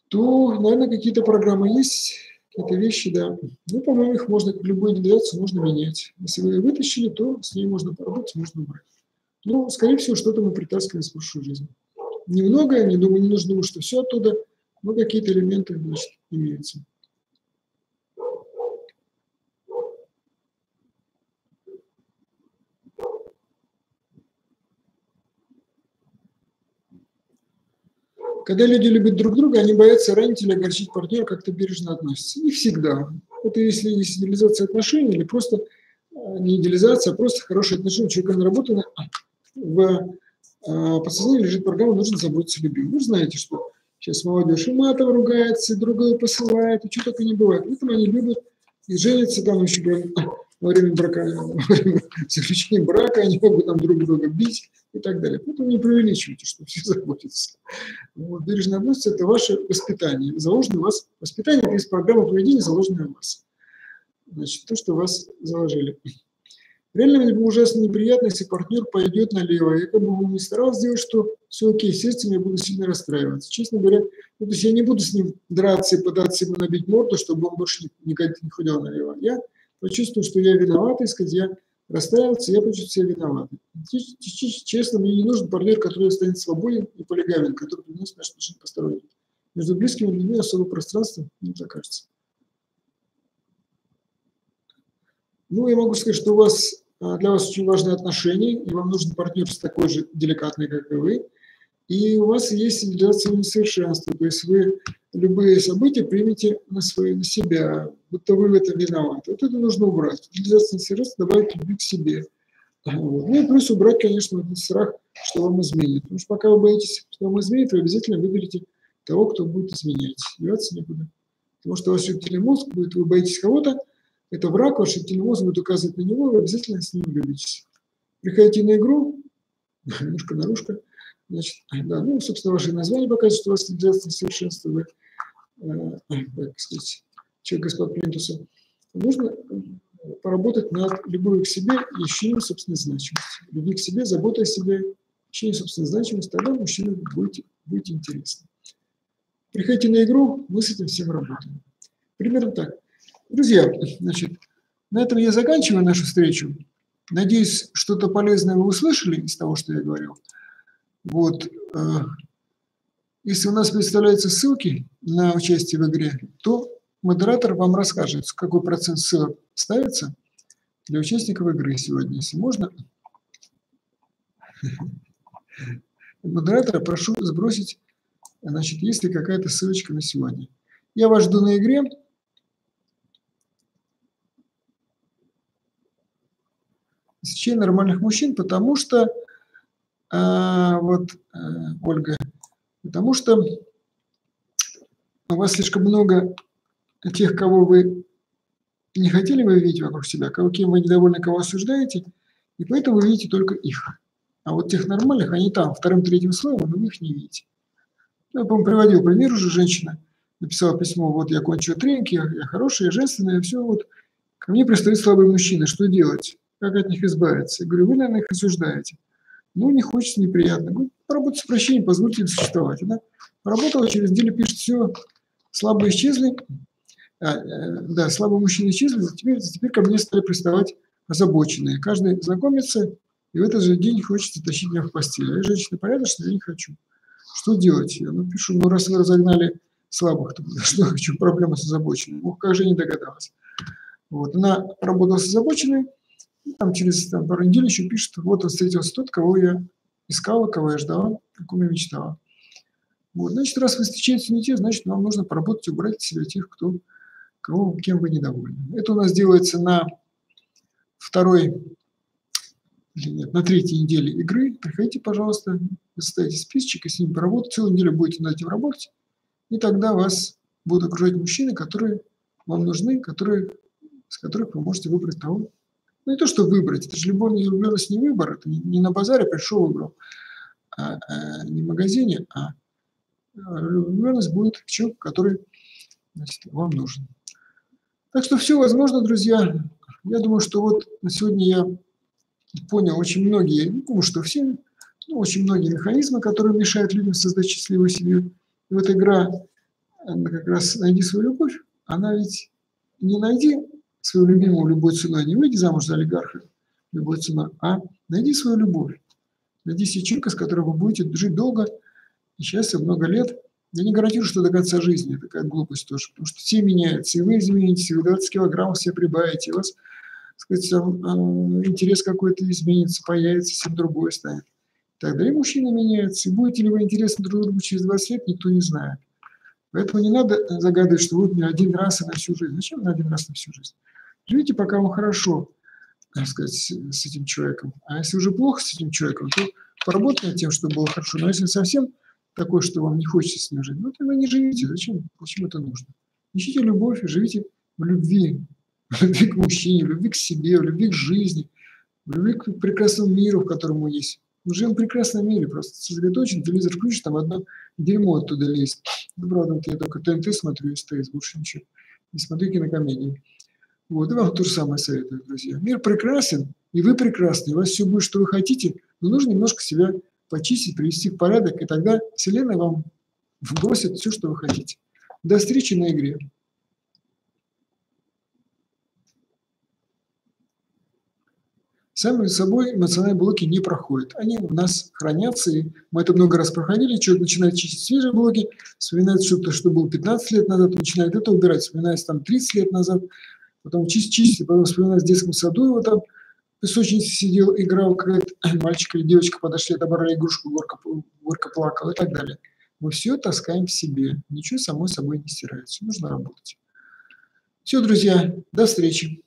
то, наверное, какие-то программы есть, какие-то вещи, да. Ну, по-моему, их можно, любую идеализацию можно менять. Если вы ее вытащили, то с ней можно поработать, можно убрать. Ну, скорее всего, что-то мы притаскиваем из прошлой жизни. Немного, не нужно думать, что все оттуда, но какие-то элементы, значит, имеются. Когда люди любят друг друга, они боятся ранить или огорчить партнера, как-то бережно относятся. Не всегда. Это если есть идеализация отношений или просто не идеализация, а просто хорошие отношения. У человека наработано в подсознании лежит программа «Нужно заботиться о любви». Вы знаете, что сейчас молодежь и матом ругается, и друга посылает, и что только не бывает. Поэтому они любят и женятся, там еще во время заключения брака они могут там друг друга бить и так далее. Поэтому не преувеличивайте, что все заботятся. Вот, бережно относиться – это ваше воспитание. Заложено у вас воспитание – это из программы поведения, заложенная в вас. Значит, то, что вас заложили. Реально мне было ужасно неприятно, если партнер пойдет налево. Я как бы не старался сделать, что все окей, естественно, я буду сильно расстраиваться. Честно говоря, ну, то есть я не буду с ним драться и пытаться ему набить морду, чтобы он больше никогда не ходил налево. Я почувствую, что я виноват, и сказать, я расстраивался, я почувствую себя виноватым. Честно, мне не нужен партнер, который станет свободен и полигамен, который приносит наши отношения посторонним. Между близкими людьми особого пространства, мне так кажется. Ну, я могу сказать, что для вас очень важные отношения, и вам нужен партнер такой же деликатный, как и вы. И у вас есть идеализация несовершенства, то есть вы любые события примете на себя, будто вы в этом виноваты. Вот это нужно убрать. Идеализация несовершенства добавить любви к себе. Вот. Ну и плюс убрать, конечно, этот страх, что вам изменит. Потому что пока вы боитесь, что вам изменит, вы обязательно выберете того, кто будет изменять. Деваться некуда. Потому что ваш рептильный мозг будет, вы боитесь кого-то, это враг, ваш рептильный мозг будет указывать на него, вы обязательно с ним влюбитесь. Приходите на игру, немножко наружка, значит, да, ну, собственно, ваше название показывает, что у вас идеализация несовершенства, вы, как сказать, человек из-под плинтуса. Нужно поработать над любовью к себе и ощущением собственной значимости. Любви к себе, забота о себе, ощущение собственной значимости, тогда мужчина будет интересно. Приходите на игру, мы с этим всем работаем. Примерно так. Друзья, значит, на этом я заканчиваю нашу встречу. Надеюсь, что-то полезное вы услышали из того, что я говорил. Вот. Если у нас представляются ссылки на участие в игре, то модератор вам расскажет, какой процент ссылок ставится для участников игры сегодня. Если можно, модератора прошу сбросить, значит, есть ли какая-то ссылочка на сегодня. Я вас жду на игре. Исключение нормальных мужчин, потому что, Ольга, потому что у вас слишком много тех, кого вы не хотели бы видеть вокруг себя, кем вы недовольны, кого осуждаете, и поэтому вы видите только их. А вот тех нормальных, они там, вторым, третьим слоем, но вы их не видите. Я, по-моему, приводил пример уже, женщина написала письмо, вот я кончила тренинг, я хорошая, я женственная, все, вот ко мне пристают слабые мужчины, что делать? Как от них избавиться? Я говорю, вы, наверное, их осуждаете. Ну, не хочется, неприятно. Говорю, поработайте с прощением, позвольте им существовать. Она поработала, через неделю пишет, все, слабые исчезли. Да, слабые мужчины исчезли, теперь ко мне стали приставать озабоченные. Каждый знакомится, и в этот же день хочется тащить меня в постель. Я женщина порядочная, я не хочу. Что делать? Я пишу, ну, раз вы разогнали слабых, то что хочу, проблема с озабоченными. Ух, как же не догадалась. Вот. Она работала с озабоченной, там через пару недель еще пишет, вот он встретился тот, кого я искала, кого я ждала, о ком я мечтала. Вот. Значит, раз вы встречаетесь не те, значит, вам нужно поработать и убрать от себя тех, кем вы недовольны. Это у нас делается на третьей неделе игры. Приходите, пожалуйста, составите списочек, и с ними поработать. Целую неделю будете над этим работать, и тогда вас будут окружать мужчины, которые вам нужны, с которых вы можете выбрать того. Ну, не то, что выбрать, это же влюбленность не выбор, это не на базаре пришел, выбрал, не в магазине, а влюбленность будет к человеку, который, значит, вам нужен. Так что все возможно, друзья. Я думаю, что вот на сегодня я понял очень многие, не думаю, что все, но очень многие механизмы, которые мешают людям создать счастливую семью. И вот игра, как раз «Найди свою любовь», она ведь не найди свою любимую любой ценой, не выйди замуж за олигарха любой ценой, а найди свою любовь. Найди себе человека, с которым вы будете жить долго и счастливо много лет. Я не гарантирую, что до конца жизни. Такая глупость тоже. Потому что все меняются, и вы изменитесь, и вы 20 килограммов себе прибавите, и у вас, так сказать, интерес какой-то изменится, появится, совсем другой станет. Тогда и мужчина меняется. И будете ли вы интересны друг другу через 20 лет, никто не знает. Поэтому не надо загадывать, что вот мне один раз и на всю жизнь. Зачем на один раз на всю жизнь? Живите, пока вам хорошо, так сказать, с этим человеком. А если уже плохо с этим человеком, то поработайте над тем, чтобы было хорошо. Но если совсем такой, что вам не хочется с ним жить, ну тогда не живите. Зачем это нужно? Ищите любовь и живите в любви. в любви к мужчине, в любви к себе, в любви к жизни, в любви к прекрасному миру, в котором мы есть. Мы живем в прекрасном мире, просто сосредоточен, телевизор включишь, там одно дерьмо оттуда лезет. Ну, правда, вот я только ТНТ смотрю, СТС, больше ничего. Не смотрю кинокомедии. Вот, и вам то же самое советую, друзья. Мир прекрасен, и вы прекрасны, и у вас все будет, что вы хотите, но нужно немножко себя почистить, привести в порядок, и тогда Вселенная вам вбросит все, что вы хотите. До встречи на игре. Сами собой эмоциональные блоки не проходят. Они у нас хранятся, и мы это много раз проходили. Человек начинает чистить свежие блоки, вспоминает что-то, что было 15 лет назад, начинает это убирать, вспоминает там 30 лет назад, потом чистит, потом вспоминает в детском саду, его там в песочнице сидел, играл, какой-то мальчик или девочка подошли, отобрали игрушку, горько плакал и так далее. Мы все таскаем в себе, ничего само собой не стирается, нужно работать. Все, друзья, до встречи.